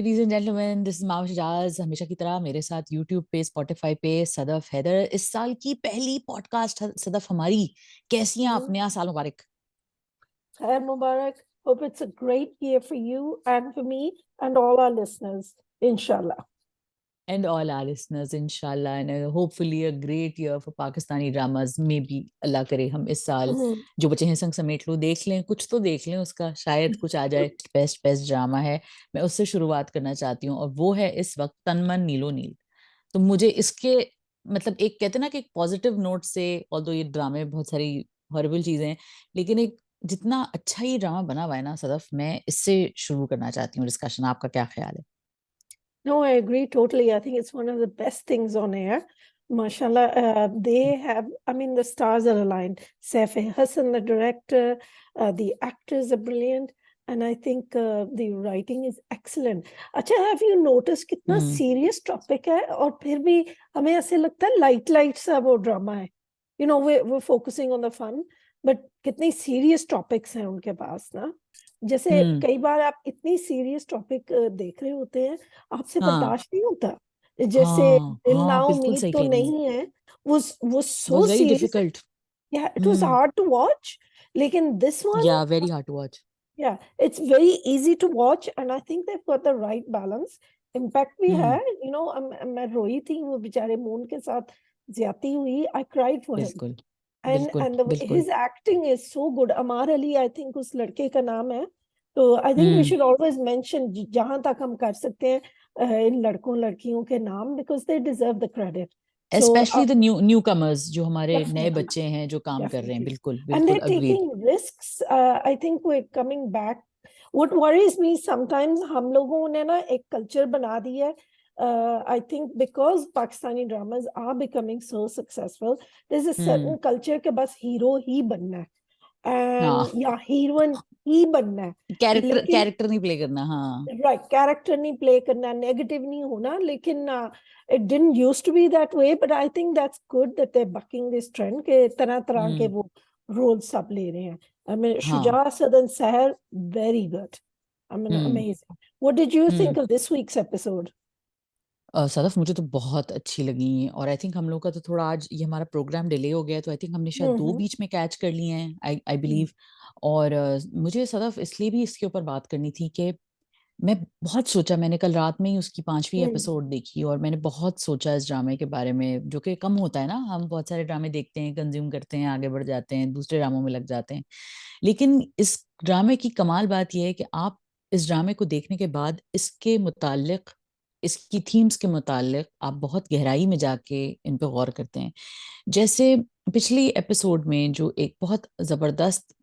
Ladies and gentlemen, this is Mav Shajaz, हमेशा की तरह मेरे साथ YouTube पे, Spotify पे सदफ हैदर। इस साल की पहली पॉडकास्ट सदफ हमारी। कैसी हैं आप? Mhm. नया साल मुबारक। Khair Mubarak. Hope it's a great year for you and for me and all our listeners, inshallah. And all our listeners, inshallah, and hopefully a great year for Pakistani dramas. Maybe अल्लाह करे हम इस साल Mhm. जो बचे हैं संग समेट लो, देख लें, कुछ तो देख लें उसका, शायद कुछ आ जाए। बेस्ट बेस्ट ड्रामा है। मैं उससे शुरुआत करना चाहती हूँ और वो है इस वक्त तन मन नीलो नील। तो मुझे इसके मतलब एक कहते हैं ना कि एक पॉजिटिव नोट से, ऑल्दो ये ड्रामे में बहुत सारी हॉरिबल चीजें हैं, लेकिन एक जितना अच्छा ये ड्रामा बना हुआ है ना सदफ, मैं इससे शुरू करना चाहती हूँ डिस्कशन। आपका क्या ख्याल है? No, I agree totally. I think it's one of the best things on air. MashaAllah, they have, I mean, the stars are aligned. Saif Hassan, the director, the actors are brilliant. And I think the writing is excellent. अच्छा, have you noticed कितना हम्म। serious topic है और फिर भी हमें ऐसे लगता है light सा वो drama है. You know, we're focusing on the fun, but कितनी serious topics हैं उनके पास ना. जैसे हम्म। कई बार आप इतनी serious topic देख रहे होते हैं, आपसे हाँ बर्दाश्त नहीं होता. जैसे हाँ दिल हाँ, ना बिल्कुल उम्मीद सही तो कह रही हैं। नहीं है. वो was so very serious. Difficult. Yeah, it was hmm. hard to watch. लेकिन this one, या very hard to watch. yeah, it's very easy to watch, and I think they've got the right balance. Impact भी है, हम्म। you know. मैं रोई थी वो बेचारे moon के साथ ज्यादती हुई. I cried for him. बिल्कुल And बिल्कुल बिल्कुल। his acting is so good. Amar Ali, I think उस लड़के का नाम है. तो I think we hmm. should always mention जहां तक हम कर सकते हैं इन लड़कों लड़कियों के नाम, because they deserve the credit. So specially the new commerce, जो हमारे नए definitely, बच्चे हैं जो काम कर रहे हैं। definitely. बिल्कुल And बिल्कुल they're agreed. taking risks. I think we're coming back. What worries me sometimes, हम लोगों ने ना एक culture बना दी है. I think because Pakistani dramas are becoming so successful, there's a hmm. certain culture के बस hero ही बनना है. हाँ, And या heroine ही बनना है. कैरेक्टर लेकिन कैरेक्टर नहीं प्ले करना। हाँ। right, character नहीं play करना, negative नहीं होना. लेकिन it didn't used to be that way, but I think that's good that they're bucking this trend के तरह तरह के हम्म। वो roles सब ले रहे हैं. I mean, हाँ। Shuja Sadan Seher, very good. I mean, hmm. amazing. What did you hmm. think of this week's episode? Sadaf, मुझे तो बहुत अच्छी लगी। और आई थिंक हम लोग का तो थोड़ा आज ये हमारा प्रोग्राम डिले हो गया है, तो आई थिंक हमने शायद दो Mm-hmm. बीच में कैच कर लिए हैं, आई बिलीव। और मुझे सदफ इसलिए भी इसके ऊपर बात करनी थी कि मैं बहुत सोचा। मैंने कल रात में ही उसकी पांचवी Mm-hmm. एपिसोड देखी और मैंने बहुत सोचा इस ड्रामे के बारे में, जो कि कम होता है ना। हम बहुत सारे ड्रामे देखते हैं, कंज्यूम करते हैं, आगे बढ़ जाते हैं, दूसरे ड्रामों में लग जाते हैं। लेकिन इस ड्रामे की कमाल बात यह है कि आप इस ड्रामे को देखने के बाद इसके मुतालिक, इसकी थीम्स के मुतालिक आप बहुत गहराई में जाके इन पे गौर करते हैं। जैसे पिछली एपिसोड में जो एक बहुत जबरदस्त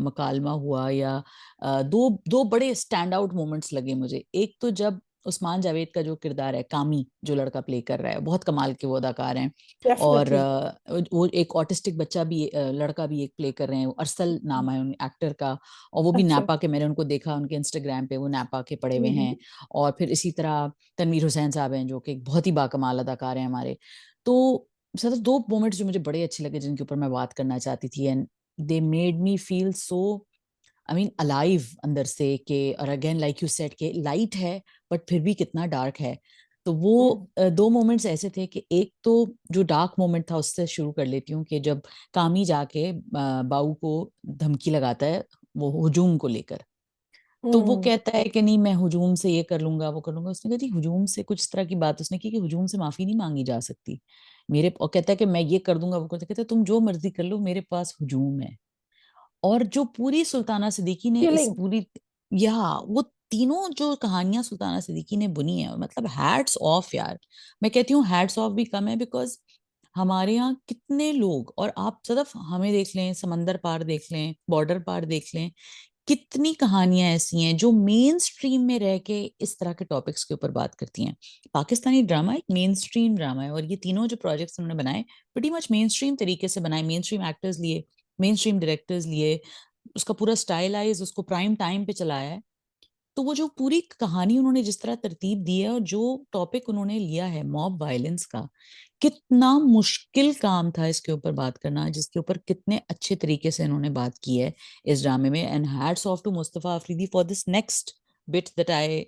मकालमा हुआ, या दो दो बड़े स्टैंड आउट मोमेंट्स लगे मुझे। एक तो जब उस्मान जावेद का जो किरदार है, कामी जो लड़का प्ले कर रहा है, बहुत कमाल के वो अदाकार हैं। और Definitely. वो एक ऑटिस्टिक बच्चा भी, लड़का भी एक प्ले कर रहे हैं, अरसल नाम है उन एक्टर का। और वो भी अच्छा. नापा के, मैंने उनको देखा उनके इंस्टाग्राम पे, वो नापा के पड़े हुए हैं। Mm-hmm. और फिर इसी तरह तनवीर हुसैन साहब हैं, जो कि एक बहुत ही बाकमाल अदाकार हैं हमारे। तो सर, दो मोमेंट्स जो मुझे बड़े अच्छे लगे, जिनके ऊपर मैं बात करना चाहती थी, and they made me feel so, I mean alive अंदर से। के और अगेन लाइक यू सेड के लाइट है, बट फिर भी कितना डार्क है। तो वो Mm-hmm. दो मोमेंट्स ऐसे थे कि एक तो जो डार्क मोमेंट था उससे शुरू कर लेती हूँ, कि जब कामी जाके बाऊ को धमकी लगाता है वो हुजूम को लेकर। तो वो Mm-hmm. कहता है कि नहीं, मैं हुजूम से ये कर लूंगा, वो कर लूंगा। उसने कहा जी, हुजूम से कुछ इस तरह की बात उसने की कि हुजूम से माफी नहीं मांगी जा सकती मेरे। और कहता है कि मैं ये कर दूंगा, वो कहता है तुम जो मर्जी कर लो, मेरे पास हुजूम है। और जो पूरी सुल्ताना सिद्दीकी ने इस Killing. पूरी, या वो तीनों जो कहानियां सुल्ताना सिद्दीकी ने बुनी है, मतलब हैट्स ऑफ यार। मैं कहती हूँ हैट्स ऑफ भी कम है, बिकॉज हमारे यहाँ कितने लोग, और आप सिर्फ हमें देख लें, समंदर पार देख लें, बॉर्डर पार देख लें, कितनी कहानियां ऐसी हैं जो मेन स्ट्रीम में रह के इस तरह के टॉपिक्स के ऊपर बात करती हैं। पाकिस्तानी ड्रामा एक मेन स्ट्रीम ड्रामा है, और ये तीनों जो प्रोजेक्ट्स उन्होंने बनाए, प्रीटी मच मेन स्ट्रीम तरीके से बनाए, मेन स्ट्रीम एक्टर्स लिए, मेन स्ट्रीम डायरेक्टर्स लिए, उसका पूरा स्टाइलाइज, उसको प्राइम टाइम पे चलाया है। तो वो जो पूरी कहानी उन्होंने जिस तरह तरतीब दी है, और जो टॉपिक उन्होंने लिया है मॉब वायलेंस का, कितना मुश्किल काम था इसके ऊपर बात करना, जिसके ऊपर कितने अच्छे तरीके से इन्होंने बात की है इस ड्रामे में। And hats off to Mustafa Afridi for this next bit that I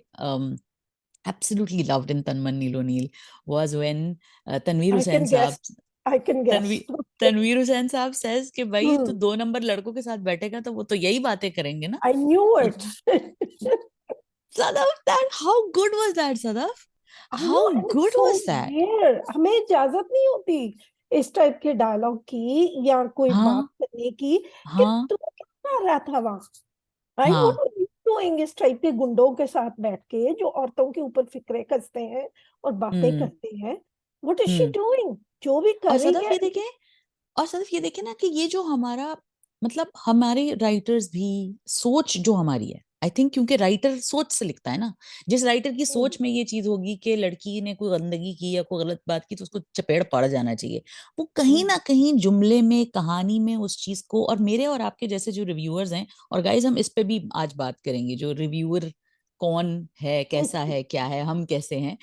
absolutely loved in Tanman Nilo Neel was when Tanveer I Hussain can guess. साहब, I can guess. Tanveer Tanveer Hussain sahab says कि भाई तू Hmm. 2 नंबर लड़कों के साथ बैठेगा तो वो तो यही बातें करेंगे ना. I knew it. मतलब Sadaf, that how good was that, Sadaf? I know, How and it's good so was that? rare. हमें इजाजत नहीं होती इस टाइप के डायलॉग की या कोई बात हाँ करने की कि हाँ तू क्या कर रहा था वहां, राइट? हाँ. व्हाट आर यू डूइंग इस टाइप के गुंडों के साथ बैठ के जो औरतों के ऊपर फिक्रे कसते हैं और बातें हम्म करते हैं? What is she hmm. Doing? जो भी कर और रही सदफ है। ये देखें, और सिर्फ ये देखें ना कि ये जो हमारा, मतलब हमारे राइटर्स भी, सोच जो हमारी है, आई थिंक क्योंकि राइटर सोच से लिखता है ना. जिस राइटर की हम्म, सोच में ये चीज होगी कि लड़की ने कोई गंदगी की या कोई गलत बात की तो उसको चपेड़ पड़ जाना चाहिए, वो कहीं हम्म, ना कहीं जुमले में, कहानी में उस चीज को, और मेरे और आपके जैसे जो रिव्यूअर्स हैं, और गाइज हम इस पे भी आज बात करेंगे, जो रिव्यूअर कौन है, कैसा है, क्या है, हम कैसे हैं.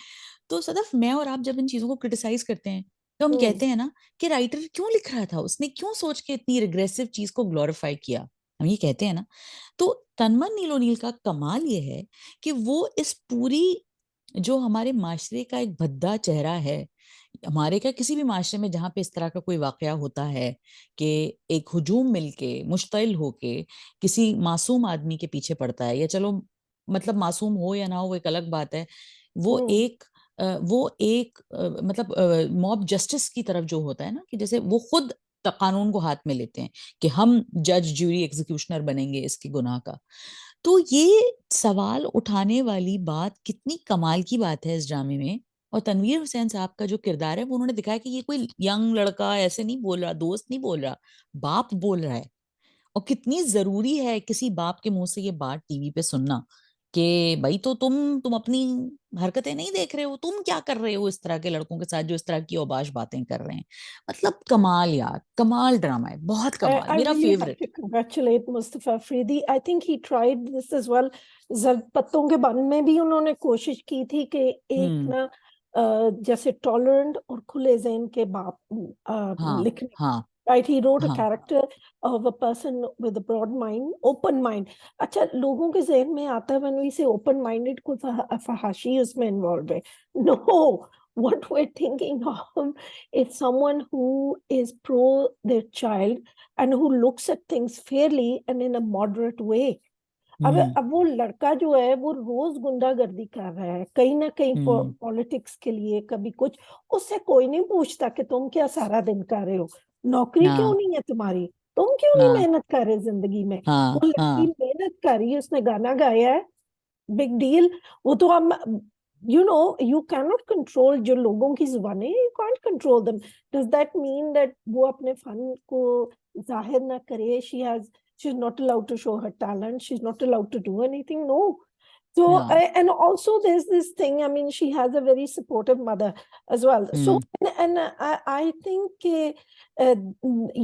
तो सदफ, मैं और आप जब इन चीजों को क्रिटिसाइज करते हैं तो हम हम्म, कहते हैं ना कि राइटर क्यों लिख रहा था, उसने क्यों सोच के इतनी रिग्रेसिव चीज को ग्लोरीफाई किया, हम ये कहते हैं ना. तो तनमन नीलो नील का कमाल ये है कि वो इस पूरी, जो हमारे माशरे का एक भद्दा चेहरा है, हमारे क्या, किसी भी माशरे में जहाँ पे इस तरह का कोई वाकया होता है कि एक हुजूम मिलके मुश्तइल होके किसी मासूम आदमी के पीछे पड़ता है, या चलो मतलब मासूम हो या ना हो वो एक अलग बात है, वो हम्म, एक मतलब मॉब जस्टिस की तरफ जो होता है ना, कि जैसे वो खुद कानून को हाथ में लेते हैं कि हम जज ज्यूरी एग्जीक्यूशनर बनेंगे इसके गुनाह का. तो ये सवाल उठाने वाली बात कितनी कमाल की बात है इस ड्रामे में. और तनवीर हुसैन साहब का जो किरदार है वो उन्होंने दिखाया कि ये कोई यंग लड़का ऐसे नहीं बोल रहा, दोस्त नहीं बोल रहा, बाप बोल रहा है. और कितनी जरूरी है किसी बाप के मुंह से ये बात टीवी पे सुनना कि भाई, तो तुम अपनी हरकतें नहीं देख रहे हो, तुम क्या कर रहे हो इस तरह के लड़कों के साथ जो इस तरह की औबाश बातें कर रहे हैं. मतलब कमाल यार, कमाल ड्रामा है, बहुत कमाल, I मेरा really have favourite. to congratulate Mustafa Afridi. I think he tried this as well. जर पत्तों के बन में भी उन्होंने कोशिश की थी कि एक हम्म. ना जैसे टॉलरेंट और खुले ज़हन के बाप हाँ लिखने. हाँ Right, he wrote a हाँ. character of a person with a broad mind, open mind. अच्छा, लोगों के जहन में आता है when we say open minded कोई फहाशी उसमें involved है. No, what we're thinking of is someone who is pro their child and who looks at things fairly and in a moderate way. हम्म अब वो लड़का जो है वो रोज गुंडागर्दी कर रहा है कहीं ना कहीं हम्म. पॉलिटिक्स के लिए, कभी कुछ. उससे कोई नहीं पूछता कि तुम क्या सारा दिन कर रहे हो, नौकरी क्यों हाँ नहीं है तुम्हारी, तुम क्यों नहीं हाँ मेहनत कर रहे जिंदगी में. हाँ वो लड़की हाँ. मेहनत कर रही है, उसने गाना गाया है, बिग डील. वो तो हम, यू कैन नॉट कंट्रोल जो लोगों की जुबानें, you can't control them. Does that mean that वो अपने फन को जाहिर ना करे? she's not allowed to show her talent, she's not allowed to do anything? No. So हाँ. and also there's this thing, I mean, she has a very supportive mother as well. So hmm and I think uh,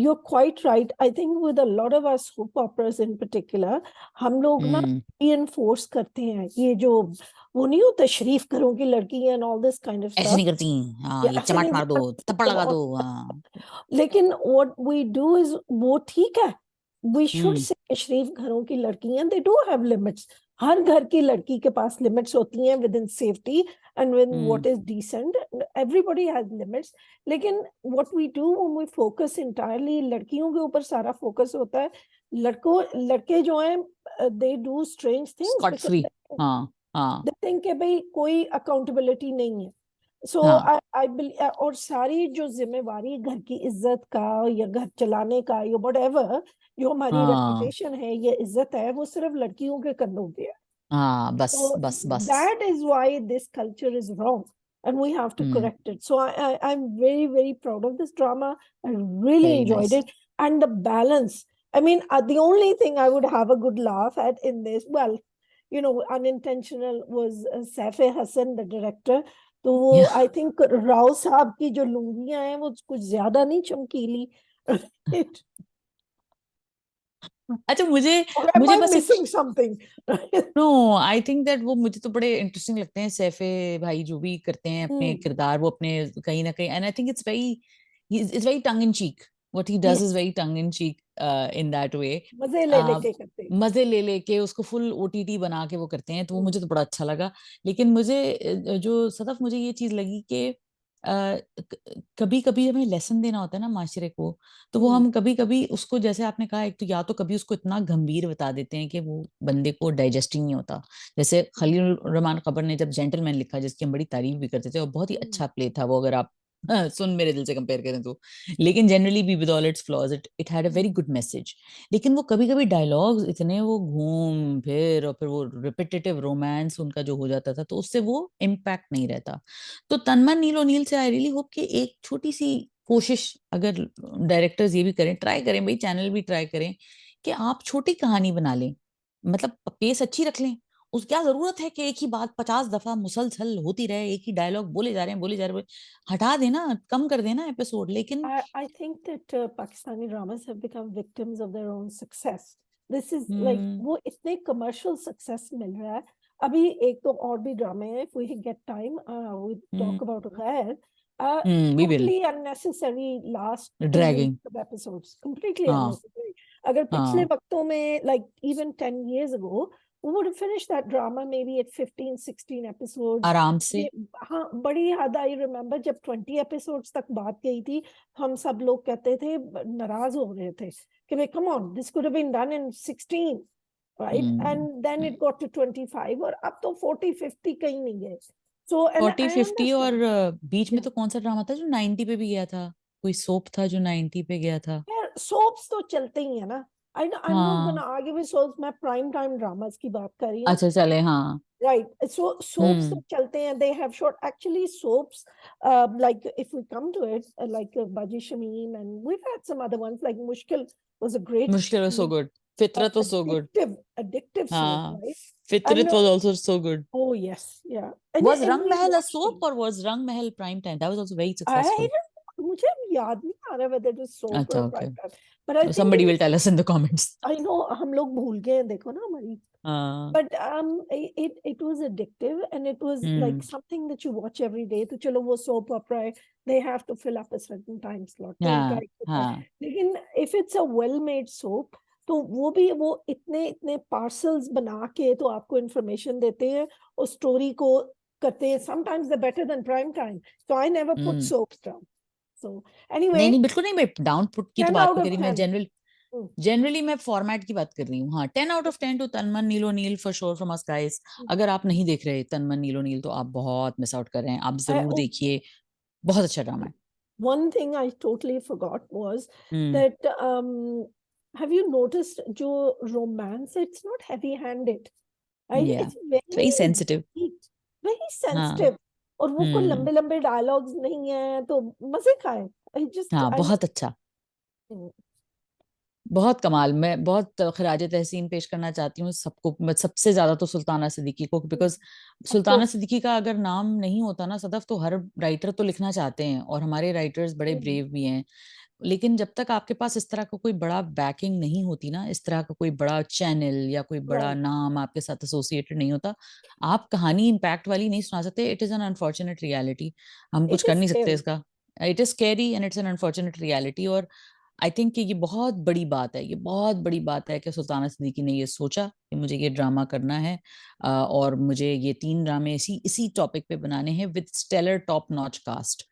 you're quite right. I think with a lot of our soap operas in particular, हम लोग ना हम्म. reinforce करते हैं ये जो वो नहीं होता शरीफ घरों की लड़की and all this kind of ऐसे स्टफ. नहीं करती. हाँ, या ये ऐसे चमाट नहीं मार दो, थप्पड़ लगा दो. करते. हाँ. लेकिन व्हाट वी डू इज वो ठीक है. वी शुड हम्म से शरीफ घरों की लड़कियां दे डू हैव लिमिट्स. हर घर की लड़की के पास लिमिट्स होती हैं within safety and with hmm. What is decent. Everybody has limits. लेकिन what we do when we focus entirely लड़कियों के ऊपर सारा फोकस होता है. लड़के जो हैं they do strange things scot free. Because हाँ हाँ दे थिंक कि भाई कोई अकाउंटेबिलिटी नहीं है. सो हाँ आई और सारी जो जिम्मेवारी घर की इज्जत का या घर चलाने का या व्हाटएवर जो हमारी हाँ रेपुटेशन है या इज्जत है वो सिर्फ लड़कियों के कंधों पे है. हाँ. बस So बस बस. that is why this culture is wrong and we have to hmm. correct it. So I'm very, very proud of this drama. I really very enjoyed nice. it. And the balance. I mean, the only thing I would have a good laugh at in this, well, unintentional, was Saif Hassan, the director. तो वो I think Rao साहब की जो लुंगियां हैं वो कुछ ज्यादा नहीं चमकीली. अच्छा, मुझे Or am मुझे I बस एक, missing something? No, I think that वो मुझे तो बड़े इंटरेस्टिंग लगते हैं सैफे भाई, जो भी करते हैं अपने हम्म, किरदार, वो अपने कहीं ना कहीं, and I think it's very tongue in cheek. what he does is Yes, very tongue in cheek in that way. मजे ले लेके करते हैं। मजे ले लेके उसको फुल ओटीटी बना के वो करते हैं, तो वो हम्म, मुझे तो बड़ा अच्छा लगा। लेकिन मुझे जो सदफ मुझे ये चीज लगी कि कभी कभी हमें लेसन देना होता है ना माशरे को, तो वो हम्म, हम कभी कभी उसको, जैसे आपने कहा, एक तो या तो कभी उसको इतना गंभीर बता देते हैं कि वो बंदे को डाइजेस्ट ही नहीं होता। जैसे खलील रहमान खबर ने जब जेंटलमैन लिखा, जिसकी हम बड़ी तारीफ भी करते थे, और बहुत ही हम्म, अच्छा प्ले था वो, अगर आप सुन मेरे दिल से कंपेयर करें तो। लेकिन जनरली भी with all it's flaws, it had a very hmm, good message. लेकिन वो कभी कभी डायलॉग्स इतने वो घूम फिर, और फिर वो रिपीटेटिव रोमांस उनका जो हो जाता था, तो उससे वो इम्पैक्ट नहीं रहता। तो तन्मन नील ओनील से आई रियली होप कि एक छोटी सी कोशिश अगर डायरेक्टर्स ये भी करें, ट्राई करें भाई, चैनल भी ट्राई करें, कि आप छोटी कहानी बना लें, मतलब पेस अच्छी रख लें। उस क्या जरूरत है कि एक ही बात 50 दफा मुसलसल होती रहे, एक ही डायलॉग बोले जा रहे हैं, बोले जा रहे हैं। हटा देना, कम कर देना एपिसोड। लेकिन I think that Pakistani dramas have become victims of their own success. This is like हम्म वो इतने commercial success मिल रहा है। अभी एक तो और भी ड्रामे हैं, if we get time, we hmm talk about गैर, we will. totally unnecessary last 2 minutes dragging. of episodes, completely हाँ unnecessary. अगर पिछले हाँ, वक्तों में like even 10 years ago, we would have finished that drama maybe at 15, 16 episodes. आराम से। ये हाँ बड़ी याद आई, रिमेम्बर जब 20 एपिसोड्स तक बात गई थी, हम सब लोग कहते थे, नाराज हो रहे थे कि भाई come on, this could have been done in 16, right, and then it got to 25, और अब तो 40 50 कहीं नहीं गए। सो एंड 40 आई 50, और अंडरस्टैंड। बीच में तो कौन सा ड्रामा था जो 90 पे भी गया था? कोई सोप था जो 90 पे गया था। यार सोप्स तो चलते ही है ना, आई एम नॉट गोना हाँ, आगे भी सोप्स, मैं प्राइम टाइम ड्रामास की बात कर रही हूँ। अच्छा चले, हाँ। Right. So soaps हम्म तो चलते हैं. They have short. Actually, soaps, like if we come to it, like Baji Shamim, and we've had some other ones. Like Mushkil was a great, मुश्किल वाज सो गुड, फितरत was so good. addictive soap, हाँ, right? And फितरत was also so good. oh yes, yeah. And was and रंग we Mahal a watched soap, them. और was रंग महल prime time? That was also very I successful. don't. मुझे याद नहीं आ रहा whether it was soap or अच्छा, a okay. prime time, but I think somebody it will was. tell us in the comments। I know हम लोग भूल गए हैं, देखो ना हमारी. हाँ। But it was addictive, and it was like hmm something that you watch every day. तो चलो वो soap opera है, they have to fill up a certain time slot, तो उनका हाँ एक होता है. हाँ। लेकिन if it's a well made soap, तो वो भी वो इतने इतने parcels बना के तो आपको information देते हैं और story को करते हैं. Sometimes they're better than prime time. So I never put hmm soaps down. So नहीं anyway, नहीं, बिल्कुल नहीं, मैं डाउन पुट की तो 10 बात out नहीं of करी, मैं 10. Mm, जनरली मैं फॉर्मेट की बात कर रही हूँ। हाँ, 10 आउट ऑफ 10 टू तन्मन नीलो नील for sure from us guys. mm. अगर आप नहीं देख रहे तन्मन नीलो नील, तो आप बहुत मिस आउट कर रहे हैं, आप जरूर Oh, देखिए। बहुत अच्छा ड्रामा है। one thing I totally forgot was hmm that have you noticed जो romance, it's not heavy handed, right? या It's very very sensitive. sweet, very हाँ। sensitive. और वो कोई हम्म लंबे लंबे डायलॉग्स नहीं है तो मजे खाए. हाँ, I बहुत अच्छा। बहुत कमाल। मैं बहुत खराज तहसीन पेश करना चाहती हूँ सबको, मैं सबसे ज्यादा तो सुल्ताना सिद्दीकी को, because of Sultana course. Siddiqui का अगर नाम नहीं होता ना सदफ, तो हर राइटर तो लिखना चाहते हैं, और हमारे राइटर्स बड़े Mm, ब्रेव भी हैं। लेकिन जब तक आपके पास इस तरह का कोई बड़ा बैकिंग नहीं होती ना, इस तरह का कोई बड़ा चैनल या कोई बड़ा right. नाम आपके साथ एसोसिएटेड नहीं होता, आप कहानी इम्पैक्ट वाली नहीं सुना सकते। It is an unfortunate reality, हम कुछ It कर is नहीं सकते scary. इसका। It is scary and it's an unfortunate reality. और आई थिंक कि ये बहुत बड़ी बात है, ये बहुत बड़ी बात है कि सुल्ताना सिद्दीकी ने ये सोचा कि मुझे ये ड्रामा करना है, और मुझे ये 3 ड्रामे इसी इसी टॉपिक पे बनाने हैं with stellar top notch cast.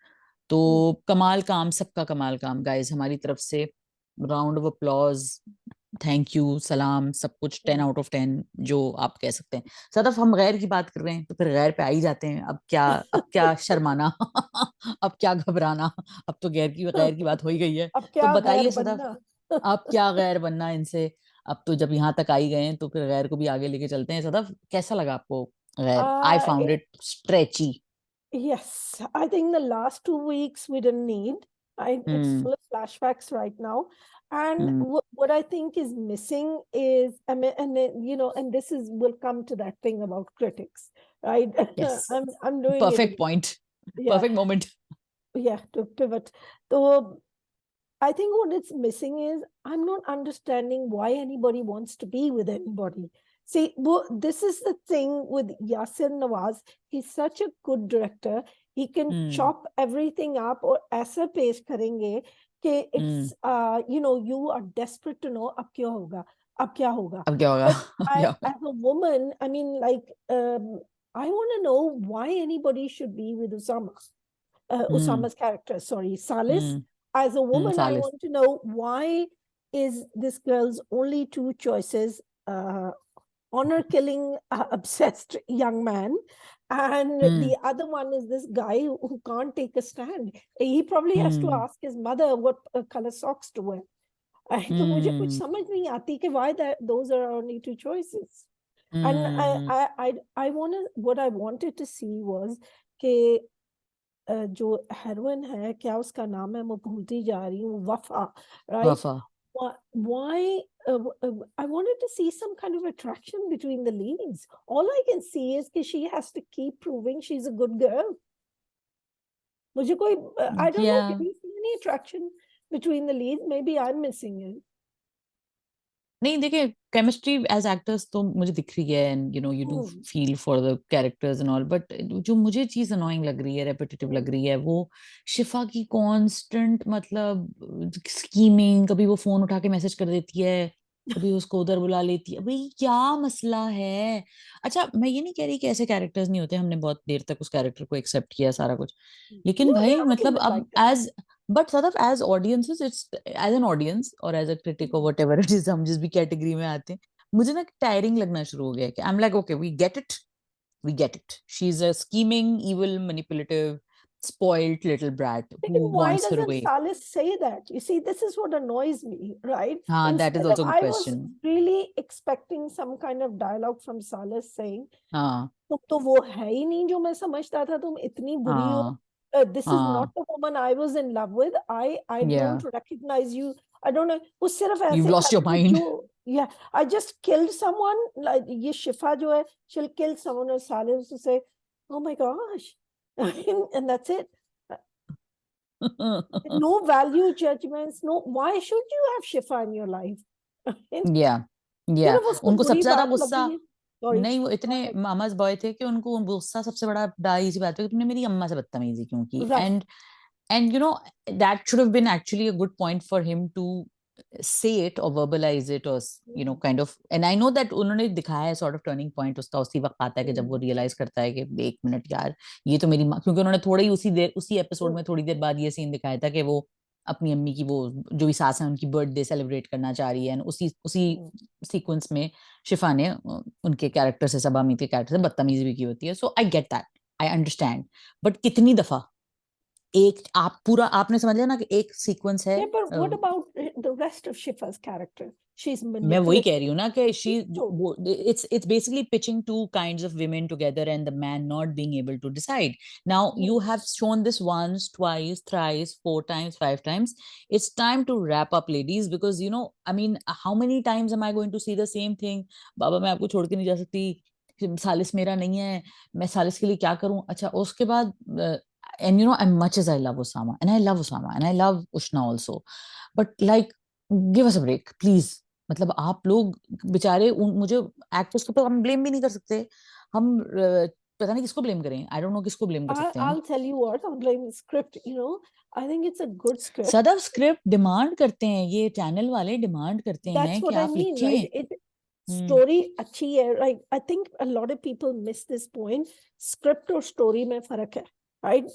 तो Mm. कमाल काम, सबका कमाल काम गाइस, हमारी तरफ से round of applause, thank you, सलाम, सब कुछ 10 आउट ऑफ 10 जो आप कह सकते हैं। सदफ, हम गैर की बात कर रहे हैं तो फिर गैर पे आ ही जाते हैं। अब क्या शर्माना अब क्या घबराना, अब तो गैर की बात हो ही गई है। अब तो क्या गैर बताइए सदफ, बनना. आप क्या गैर बनना इनसे। अब तो जब यहाँ तक आ ही गए हैं, तो फिर गैर को भी आगे लेके चलते हैं। सदफ, कैसा लगा आपको गैर? I found It, it stretchy. yes, I think the last 2 weeks we didn't need. It's hmm full of flashbacks right now. And hmm what I think is missing is, I mean, and then, and this is, we'll come to that thing about critics, right? Yes, I'm doing it perfect again. Point, Yeah, perfect moment. yeah, to pivot. So I think what it's missing is, I'm not understanding why anybody wants to be with anybody. See, this is the thing with Yasir Nawaz. He's such a good director. He can hmm chop everything up और ऐसा पेश करेंगे कि हम्म, it's you are desperate to know अब क्या होगा, अब क्या होगा. अब क्या होगा? But अब क्या होगा? as a woman, I mean, like, I want to know why anybody should be with Usama. Hmm, Usama's character, sorry, Salis. Hmm, As a woman, I सालिस. want to know why is this girl's only two choices, honor killing obsessed young man, and hmm, the other one is this guy who can't take a stand. He probably has to hmm, ask his mother what color socks to wear. तो मुझे कुछ हम्म, समझ नहीं आती कि why that those are only two choices. And hmm, I wanted, what I wanted to see was कि जो heroin है, क्या उसका नाम है, मैं भूलती जा रही हूँ, वफा, राइट? वफा. Why I wanted to see some kind of attraction between the leads. All I can see is that she has to keep proving she's a good girl. मुझे कोई I don't know, या can you see any attraction between the leads? Maybe I'm missing it. नहीं, देखिए, chemistry as actors तो मुझे दिख रही है, and you do Hmm. Feel for the characters and all, but जो मुझे चीज अनोइंग लग रही है, रेपिटेटिव लग Hmm. रही है, वो शिफा की कांस्टेंट, मतलब स्कीमिंग. कभी वो फोन उठा के मैसेज कर देती है, कभी उसको उधर बुला लेती है. भाई क्या मसला है? अच्छा, मैं ये नहीं कह रही कि ऐसे कैरेक्टर्स नहीं होते, हमने बहुत देर तक उस कैरेक्टर को एक्सेप्ट किया सारा कुछ, लेकिन Yeah, भाई yeah, I मतलब live अब like that. As, but Sadaf as audiences, it's as an audience और एज अ क्रिटिक और वट एवर इट इज, हम जिस भी कैटेगरी में आते हैं, मुझे ना टायरिंग लगना शुरू हो गया कि I am like, okay, we get it, she is a scheming, evil, manipulative, spoiled little brat who Why wants her doesn't way. Salis say that? You see, this is what annoys me, right? हाँ, that is Instead of, also a good I was question. really expecting some kind of dialogue from Salis saying, हाँ, तुम तो वो है ही नहीं जो मैं समझता था, तुम इतनी बुरी हो. हाँ, This is not हाँ, the woman I was in love with. I yeah, don't recognize you. I don't know. वो सिर्फ you've ऐसे था lost your कि mind. जो, yeah, I just killed someone. Like ये शिफा जो है, she'll kill someone, और Salis to say, oh my gosh, and that's it. No value judgments, no. Why should you have Shifa in your life? या या सिर्फ उसको उनको बुरी सबसे ज्यादा बात गुस्सा, लगी है. Sorry. नहीं, वो इतने मामाज बॉय थे कि उनको गुस्सा सबसे बड़ा डाई सी बात है कि तुमने मेरी अम्मा से बदतमीजी क्यों की. Right. And that should have been actually a good point for him to say it or verbalize it, or kind of. And I know that उन्होंने दिखाया है sort of turning point उसका उसी वक्त आता है कि जब वो रियलाइज करता है कि एक मिनट यार, ये तो मेरी माँ, क्योंकि उन्होंने थोड़ी ही उसी एपिसोड में थोड़ी देर बाद ये सीन दिखाया था कि वो अपनी अम्मी की, वो जो भी सास है उनकी बर्थडे सेलिब्रेट करना चाह रही है, उसी उसी सीक्वेंस में शिफा ने उनके कैरेक्टर से, सबा मीत के कैरेक्टर से बदतमीजी भी की होती है. So I get that, I understand. But कितनी दफा एक आप पूरा आपने समझ लिया ना कि एक सीक्वेंस है. Yeah, but what about the rest of Shifa's character? She's मैं वही manipulative. कह रही हूँ ना कि she, So, it's basically pitching two kinds of women together and the man not being able to decide. Now you have shown this once, twice, thrice, four times, five times. It's time to wrap up, ladies, because I mean, how many times am I going to see the same thing? बाबा मैं आपको छोड़ के नहीं जा सकती, सालिस मेरा नहीं है, मैं सालिस के लिए क्या करूं. अच्छा, उसके बाद and as much as I love Osama, and I love Osama, and I love Ushna also, but like, give us a break, please. मतलब आप लोग बेचारे, मुझे एक्टर्स को तो हम ब्लेम भी नहीं कर सकते. हम पता नहीं किसको ब्लेम करें, आई डोंट नो किसको ब्लेम कर सकते हैं. I'll tell you what, I'll blame the script. I think it's a good script. सदैव स्क्रिप्ट डिमांड करते हैं, ये चैनल वाले डिमांड करते That's हैं कि what I आप mean, right? लिखें. हम्म, Story अच्छी है, right? I think a lot of people miss this point. Script और story में फर्क है, right?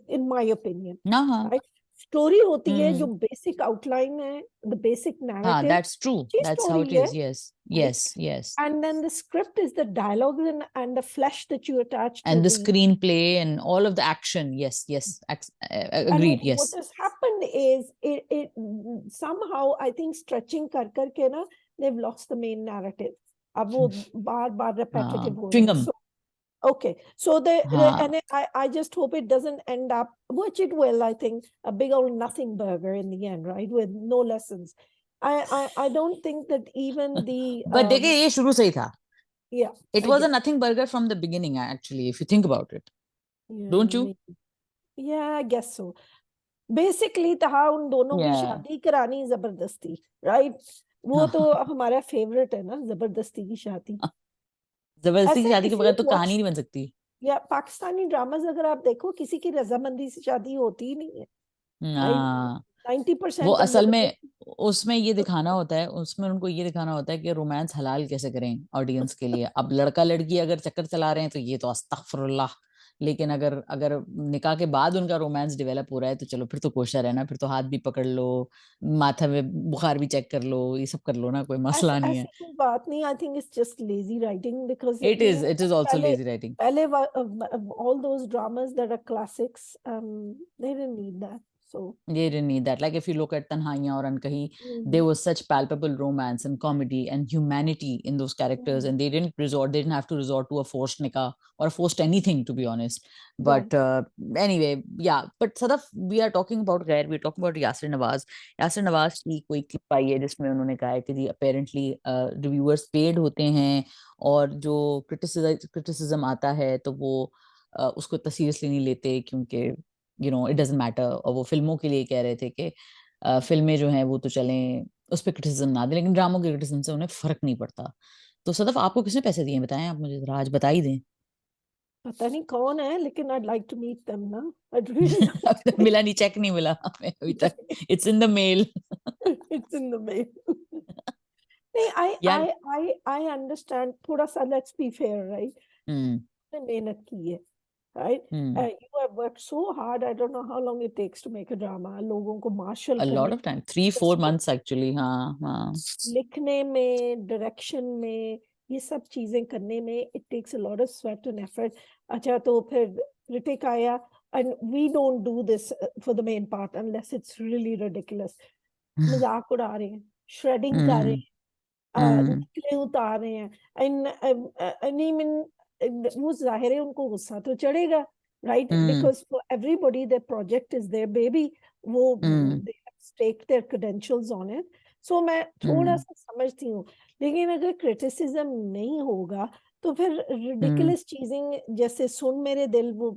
In my opinion, ना, हाँ, right? Story होती है जो हम्म, basic outline है, the basic हाँ, narrative. दैट्स ट्रू, अच्छी दैट्स हाउ story इट है, is. Yes, right? Yes, yes. And then the script is the dialogue and the flesh that you attach to And the the. screenplay and all of the action, yes, yes, And agreed, what yes. has happened is it somehow, I think, stretching kar ke na, they've lost the main narrative. अब वो बार बार repetitive हाँ, हो रहा है. Chewing gum. So okay, so हाँ, and I just hope it doesn't end up, which it will, I think, a big old nothing burger in the end, right? With no lessons. I don't think that even the but देखिए, ये शुरू से ही था. yeah, It I was a guess. nothing burger from the beginning, actually, if you think about it. Yeah, Don't you? maybe. Yeah, I guess so. Basically था उन दोनों की Yeah. शादी करानी जबरदस्ती, राइट? वो तो हमारा फेवरेट है ना, जबरदस्ती की शादी. जबरदस्ती की ऐसे शादी के इफ यू बगैर तो कहानी वॉच, नहीं बन सकती. या पाकिस्तानी ड्रामास अगर आप देखो, किसी की रजामंदी से शादी होती ही नहीं है, राइट? हाँ, वो 90% of असल Middle में East. उसमें ये दिखाना होता है, उसमें उनको ये दिखाना होता है कि रोमांस हलाल कैसे करें ऑडियंस के लिए। अब लड़का लड़की अगर चक्कर चला रहे हैं तो ये तो अस्तगफुरुल्लाह, लेकिन अगर अगर निकाह के बाद उनका रोमांस डेवलप हो रहा है तो चलो फिर तो कोशर है ना, फिर तो हाथ भी पकड़ लो, माथा में बुखार भी चेक कर लो, ये सब कर लो ना, कोई ऐसे मसला नहीं है। ऐसी कोई बात नहीं, I think it's just lazy writing because you know it is also पहले लेजी राइटिंग। पहले all those dramas that are classics they didn't need that so They didn't need that. Like if you look at Tanhaiya or Ankahi, there was such palpable romance and comedy and humanity in those characters, and they didn't have to resort to a forced nikah or a forced anything, to be honest. But right anyway, yeah. But Sadaf, we are talking about Ghair, we are talking about Yasir Nawaz. Yasir Nawaz की कोई clip आई है जिसमें उन्होंने कहा है कि जी apparently reviewers paid होते हैं, और जो क्रिटिसिज्म आता है तो वो उसको इतना सीरियसली नहीं लेते, क्योंकि इट डजेंट मैटर। और वो फिल्मों के लिए कह रहे थे कि फिल्में जो हैं वो तो चलें, उस पर क्रिटिसिज्म ना दें, लेकिन ड्रामों के क्रिटिसिज्म से उन्हें फर्क नहीं पड़ता। तो सदफ, आपको किसने पैसे दिए बताएं, आप मुझे जरा आज बता ही दें। पता नहीं कौन है लेकिन I'd like to meet them ना I'd really अब तक like मिला नहीं, चेक नहीं मिला हमें अभी तक। It's in the mail. it's in the mail. नहीं, यार। I understand थोड़ा सा, let's be fair, right? हम्म। ने मेहनत की है, right? Hmm. You have worked so hard. I don't know how long it takes to make a drama. लोगों को मार्शल अ करने, lot of time, 3-4 months actually, हाँ हाँ। लिखने में, डायरेक्शन में, ये सब चीजें करने में it takes a lot of sweat and effort. अच्छा, तो फिर ऋतिक आया, and we don't do this for the main part unless it's really ridiculous. मजाक उड़ा रहे हैं, श्रेडिंग कर रहे हम्म। हैं, हम्म। निकले उतार रहे हैं, एंड आई मीन वो जाहिर है उनको गुस्सा तो चढ़ेगा, right? Hmm. Because for everybody their project is their baby, वो hmm. They stake their credentials on it. So मैं थोड़ा हम्म। सा समझती हूँ, लेकिन अगर क्रिटिसिज्म नहीं होगा तो फिर हम्म। रिडिकुलस चीजें जैसे सुन मेरे दिल, वो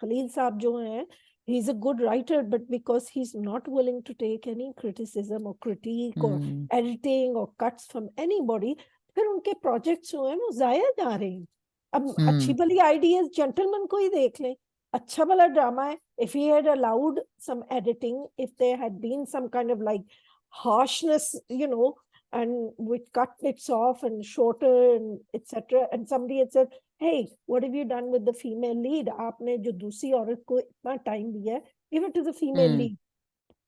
खलील साहब जो हैं, he's a good writer, but because he's not willing to take any criticism or critique or hmm. editing or cuts from anybody, फिर उनके प्रोजेक्ट्स जो हैं वो जाया जा रहे हैं। अब अच्छी हम्म। भली आइडियाज जेंटलमैन को ही देख लें, अच्छा भला ड्रामा है, if he had allowed some editing, if there had been some kind of like harshness, you know, and we cut bits off and shorter and etc., and somebody had said, hey, what have you done with the female lead? आपने जो दूसरी औरत को इतना time दिया है, give it to the female hmm. lead,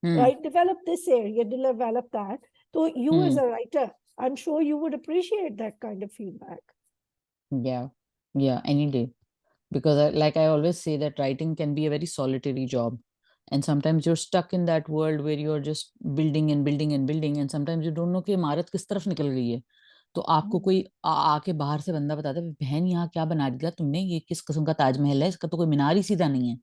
hmm. right? Develop this area, develop that. So you as hmm. a writer, I'm sure you would appreciate that kind of feedback. Yeah, yeah, any day. Because like I always say that writing can be a very solitary job, and sometimes you're stuck in that world where you're just building and building and building, and sometimes you don't know कि इमारत किस तरफ निकल गई है। तो आपको कोई आके बाहर से बंदा बताता है, बहन यहाँ क्या बना दिया तुमने, ये किस किस्म का ताजमहल है, इसका तो कोई मीनार ही सीधा नहीं है।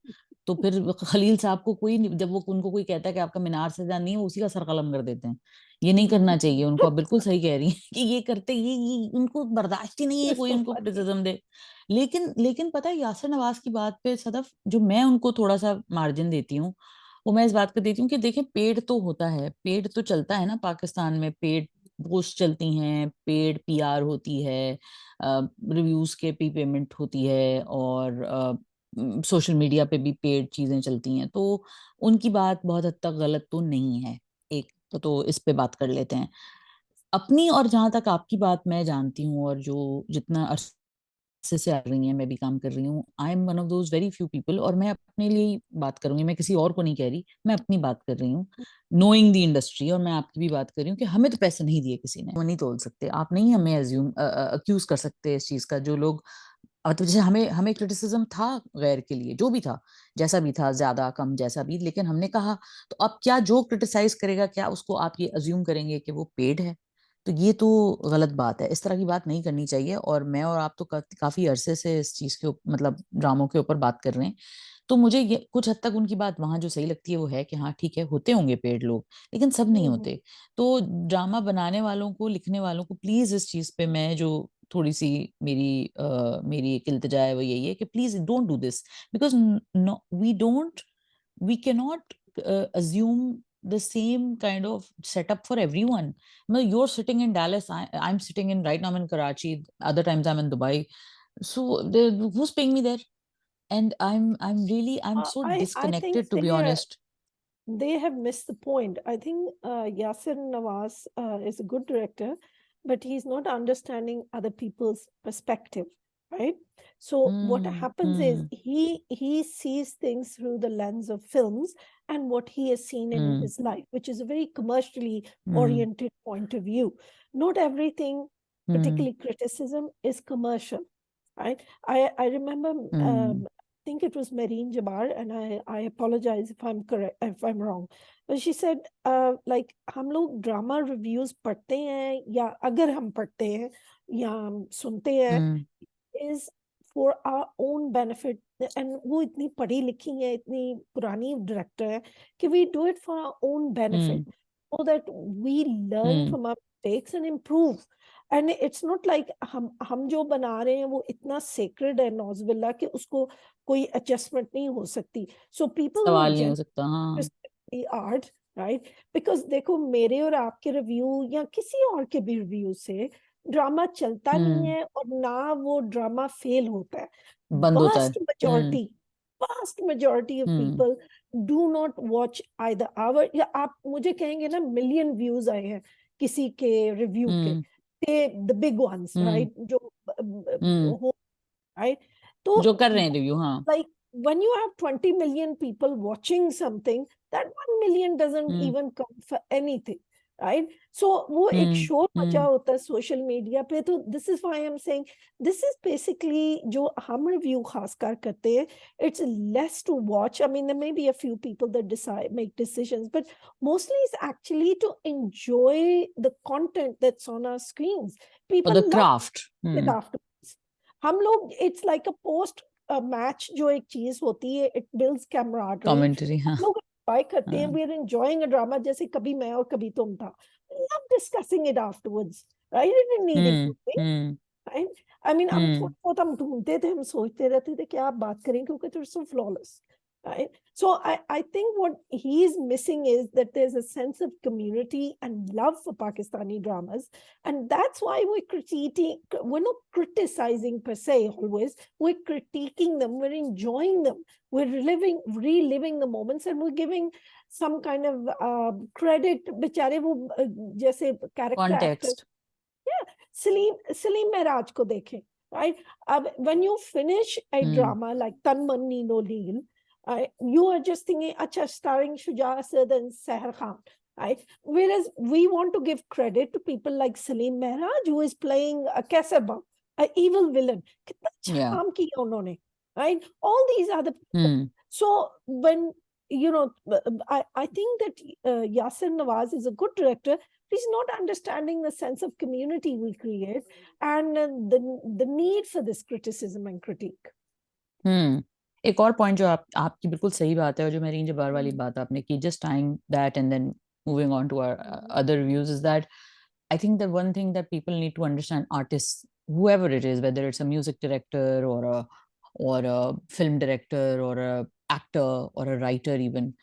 तो फिर खलील साहब को कोई जब वो उनको कोई कहता है कि आपका मीनार सीधा नहीं है, वो उसी का सर कलम कर देते हैं। ये नहीं करना चाहिए उनको। आप बिल्कुल सही कह रही हैं कि ये करते, ये उनको बर्दाश्त ही नहीं है It's कोई so उनको funny. क्रिटिसिज्म दे। लेकिन पता है, यासिर नवाज की बात पे सदफ, जो मैं उनको थोड़ा सा मार्जिन देती हूँ, वो मैं इस बात पे देती हूँ कि देखिए, पेड तो होता है, पेड तो चलता है ना पाकिस्तान में, पेड पोस्ट चलती हैं, पेड पीआर होती है, रिव्यूज के भी पेमेंट होती है, और सोशल मीडिया पे भी पेड चीजें चलती हैं। तो उनकी बात बहुत हद तक गलत तो नहीं है। एक तो इस पे बात कर लेते हैं अपनी। और जहां तक आपकी बात मैं जानती हूँ, और जो जितना से आ रही हैं, मैं भी काम कर रही हूँ, I am one of those very few people, और मैं अपने लिए ही बात करूंगी, मैं किसी और को नहीं कह रही, मैं अपनी बात कर रही हूँ, नोइंग द इंडस्ट्री। और मैं आपकी भी बात कर रही हूँ कि हमें तो पैसे नहीं दिए किसी ने, वो नहीं तोल सकते, आप नहीं हमें अज्यूम अक्यूज कर सकते इस चीज का। जो लोग तो जैसे हमें हमें क्रिटिसिज्म था गैर के लिए, जो भी था, जैसा भी था, ज्यादा कम जैसा भी, लेकिन हमने कहा। तो अब क्या जो क्रिटिसाइज करेगा, क्या उसको आप ये अज्यूम करेंगे कि वो पेड है? तो ये तो गलत बात है, इस तरह की बात नहीं करनी चाहिए। और मैं और आप तो काफी अरसे से इस चीज के मतलब ड्रामों के ऊपर बात कर रहे हैं। तो मुझे ये कुछ हद तक उनकी बात वहां जो सही लगती है वो है कि हाँ ठीक है, होते होंगे पेड लोग, लेकिन सब नहीं होते। तो ड्रामा बनाने वालों को, लिखने वालों को प्लीज इस चीज पे मैं जो थोड़ी सी मेरी एक इल्तिजा है वो यही है कि please don't do this, because no we can not assume the same kind of setup for everyone. No, you're sitting in Dallas, I'm sitting in, right now I'm in Karachi, other times I'm in Dubai. So who's paying me there? And I'm so I think disconnected, to be Sneha, honest. they have missed the point. I think Yasir Nawaz is a good director, but he's not understanding other people's perspective, right? So what happens is he sees things through the lens of films and what he has seen in his life, which is a very commercially oriented point of view. Not everything, particularly criticism, is commercial, right? I remember I think it was Marine Jabbar, and I apologize if I'm correct, if I'm wrong, but she said like हम लोग drama reviews पढ़ते हैं या अगर हम पढ़ते हैं या हम सुनते हैं is for our own benefit, and वो इतनी पढ़ी लिखी है, इतनी पुरानी डायरेक्टर है कि we do it for our own benefit so that we learn from our mistakes and improve. And it's not like हम जो बना रहे हैं वो इतना sacred है नौजुबिल्ला कि उसको कोई adjustment नहीं हो सकती. So people who सवाल नहीं हो सकता, हाँ. the art, right? Because देखो मेरे और आपके रिव्यू या किसी और के भी रिव्यू से ड्रामा चलता नहीं है और ना वो ड्रामा फेल होता है. बंद होता है. Vast majority of people do not watch either our, या आप मुझे कहेंगे ना million views आए हैं किसी के रिव्यू के, the big ones, right? जो हो, right? तो जो कर रहे हैं रिव्यू, हाँ. like when you have 20 million people watching something, that 1 million doesn't even count for anything, right? So वो एक शोर मचा होता है सोशल मीडिया पे. तो this is why I'm saying this is basically जो हम रिव्यू खासकर करते हैं, it's less to watch. I mean, there may be a few people that decide, make decisions, but mostly it's actually to enjoy the content that's on our screens. People or the craft. it afterwards. हम लोग, it's like a post match जो एक चीज होती है, it builds camaraderie. Commentary, हाँ. लोग enjoy करते हैं, we are enjoying a drama, जैसे कभी मैं और कभी तुम था. We love discussing it afterwards, right? It didn't need it, right? I mean, हम थोड़ा बहुत हम ढूंढते थे, हम सोचते रहते थे क्या आप बात करें, क्योंकि they're so flawless, right? So I think what he is missing is that there's a sense of community and love for Pakistani dramas, and that's why we're not criticizing per se always, we're critiquing them, we're enjoying them, we're reliving the moments, and we're giving some kind of credit. बेचारे वो जैसे character actors, yeah, Salim Mehraj को देखें, right? When you finish a drama like Tan Man Nino Leal, you are just thinking, acha, starring Shuja Asad and Seher Khan, right? Whereas we want to give credit to people like Salim Mehraj, who is playing a Kaisar, an evil villain. कितना अच्छा काम किया उन्होंने, right? All these other people. So when, you know, I think that Yasir Nawaz is a good director. He's not understanding the sense of community we create and the need for this criticism and critique. एक और point जो आपकी बिल्कुल सही बात है, और जो मेरीन जब्बार वाली बात आपने की, just tying that and then moving on to our other reviews, is that I think that one thing that people need to understand, artists, whoever it is, whether it's a music director or a film director or a actor or a writer even,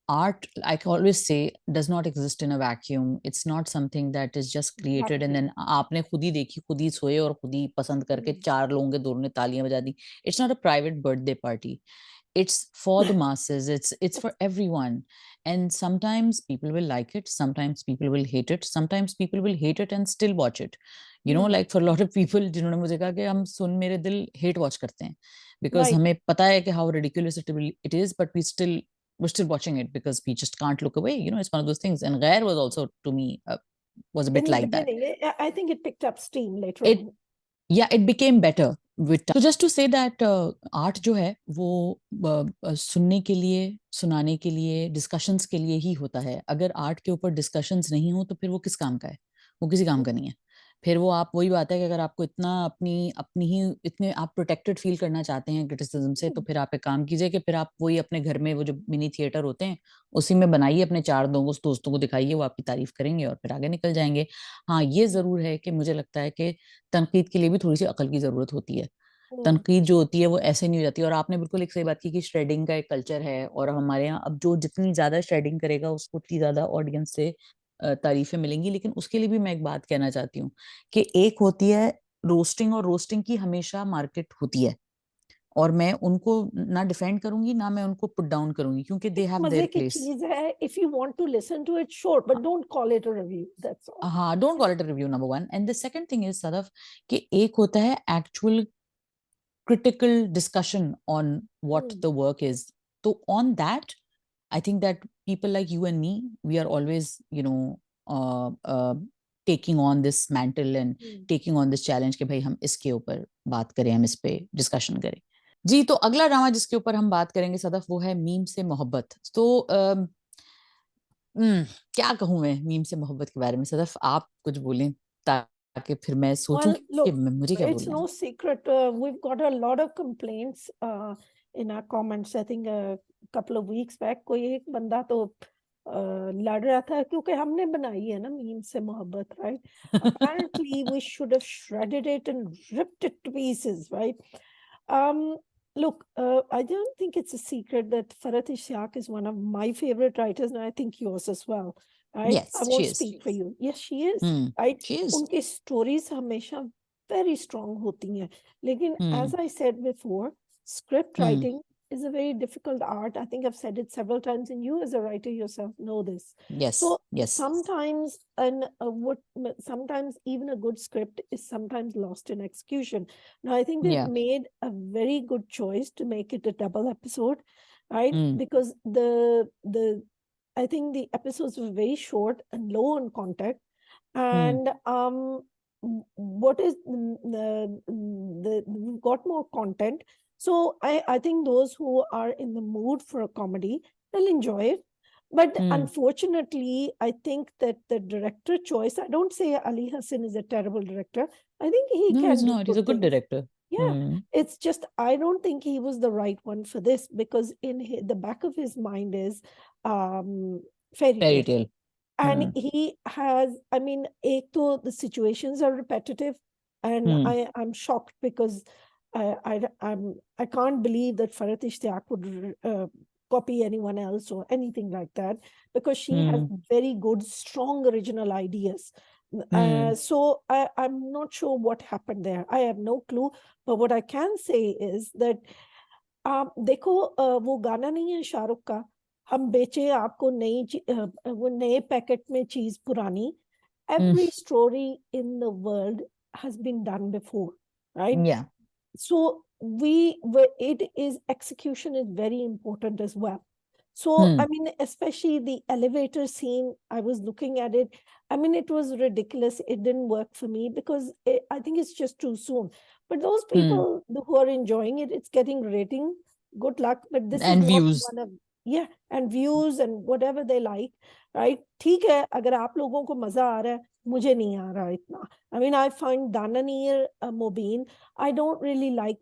art, I can always say, does not exist in a vacuum. It's not something that is just created and then आपने खुद ही देखी, खुद ही सोए और खुद ही पसंद करके 4 लोगों के दौर ने तालियां बजा दी. It's not a private birthday party. It's for the masses. It's for everyone. And sometimes people will like it, sometimes people will hate it, sometimes people will hate it and still watch it. You know, like for a lot of people, जिन्होंने मुझे कहा कि हम सुन मेरे दिल hate watch करते हैं because हमें पता है कि how ridiculous it is, but we're still watching it because we just can't look away. You know, it's one of those things. And Ghair was also, to me, was a bit like that. I think it picked up steam later on. Yeah, it became better with time. So just to say that art जो है वो सुनने के लिए, सुनाने के लिए, discussions के लिए ही होता है. अगर art के ऊपर discussions नहीं हो तो फिर वो किस काम का है? वो किसी काम का नहीं है. फिर वो आप वही बात है कि अगर आपको इतना अपनी ही इतने आप प्रोटेक्टेड फील करना चाहते हैं क्रिटिसिज्म से, तो फिर आप एक काम कीजिए कि फिर आप वही अपने घर में वो जो मिनी थिएटर होते हैं उसी में बनाइए, अपने 4 दोस्तों को दिखाइए, वो आपकी तारीफ करेंगे और फिर आगे निकल जाएंगे. हाँ, ये जरूर है कि मुझे लगता है कि तनकीद के लिए भी थोड़ी सी अकल की जरूरत होती है. तनकीद जो होती है वो ऐसे नहीं हो जाती. और आपने बिल्कुल एक सही बात की कि श्रेडिंग का एक कल्चर है, और हमारे यहाँ अब जो जितनी ज्यादा श्रेडिंग करेगा उसको उतनी ज्यादा ऑडियंस से तारीफें मिलेंगी. लेकिन उसके लिए भी मैं एक बात कहना चाहती हूँ कि एक होती है रोस्टिंग, और रोस्टिंग की हमेशा मार्केट होती है. और मैं उनको ना डिफेंड करूंगी ना मैं उनको पुट डाउन करूंगी, क्योंकि दे हैव मजे देयर की प्लेस. चीज है, if you want to listen to it sure, but don't call it a review, that's all. हाँ, don't call it review, number one. And the second thing is Sadaf कि एक होता है actual critical discussion on what the work is. So on that, I think that people like you and me, we are always, taking on this mantle and taking on this challenge कि भाई हम इसके ऊपर बात करें, हम इस पे डिस्कशन करें. जी, तो अगला ड्रामा जिसके ऊपर हम बात करेंगे सदफ, वो है मीम से मोहब्बत. तो क्या कहूँ मैं मीम से मोहब्बत के बारे में सदफ, आप कुछ बोलें ताकि फिर मैं सोचूं Well, कि look, मुझे क्या it's बोलना है. no secret. We've got a lot of complaints in our comments. I think a couple of weeks back, कोई एक बंदा तो लड़ रहा था क्योंकि हमने बनाई है ना मीम से मोहब्बत, right? Apparently, we should have shredded it and ripped it to pieces, right? Look, I don't think it's a secret that Farhat Ishaq is one of my favorite writers, and I think yours as well, right? I Yes, she won't is. speak for you. Yes, she is, Hmm. right? She is. उनकी stories हमेशा very strong होती हैं, लेकिन Hmm. As I said before, script Hmm. Writing is a very difficult art. I think I've said it several times, and you as a writer yourself know this. Yes. So Yes. sometimes sometimes even a good script is sometimes lost in execution. Now I think they've Yeah. made a very good choice to make it a double episode, right? Hmm. Because the I think the episodes were very short and low on content, Hmm. and what is we've got more content. So I think those who are in the mood for a comedy will enjoy it. But Hmm. unfortunately, I think that the director choice, I don't say Ali Hassan is a terrible director. I think he No, he's can do not. He's a good good things. director. Yeah, Hmm. it's just I don't think he was the right one for this, because in the back of his mind is fairy Fairy tale. tale. And Hmm. he has, I mean, ek to the situations are repetitive, and Hmm. I'm shocked because I can't believe that Farhat Ishtiaq would copy anyone else or anything like that, because she has Hmm. very good, strong original ideas. Hmm. So I'm not sure what happened there. I have no clue. But what I can say is that देखो, वो गाना नहीं है शाहरुख का, हम बेचे आपको वो नए पैकेट में चीज पुरानी. Hmm. Every story in the world has been done before, right? Yeah. So it is, execution is very important as well. So Hmm. I mean, especially the elevator scene, I was looking at it, I mean, it was ridiculous. It didn't work for me because I think it's just too soon. But those Hmm. people who are enjoying it, it's getting rating, good luck. But this is And not views. one of, yeah, and views and whatever they like, right? ठीक है, अगर आप लोगों को मजा आ रहा है, मुझे नहीं आ रहा इतना. I mean, I find Dananir Mobeen, I don't really like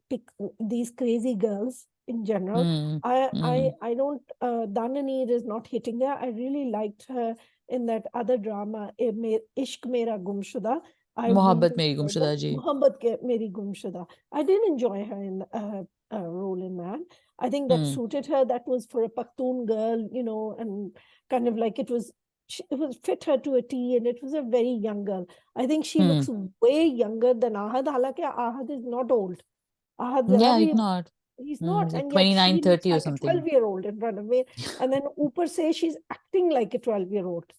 these crazy girls in general. Hmm. I Hmm. I I don't. Dananir is not hitting there. I really liked her in that other drama, Ishq Mera Gumshuda. I मोहब्बत really मेरी enjoyed गुमशुदा that. Ji. Mohabbat Ke Meri Gumshuda. I did enjoy her in role in that. I think that Hmm. suited her. That was for a Pakhtun girl, and kind of like it was fit her to a T, and it was a very young girl. I think she Hmm. looks way younger than Ahad. Halaki Ahad is not old. Ahad Yeah, zara he's bhi, not. he's Hmm. not, He's like and yet 29, she looks 30 or like a something. 12-year-old in front of me. And then Upar say she's acting like a 12-year-old.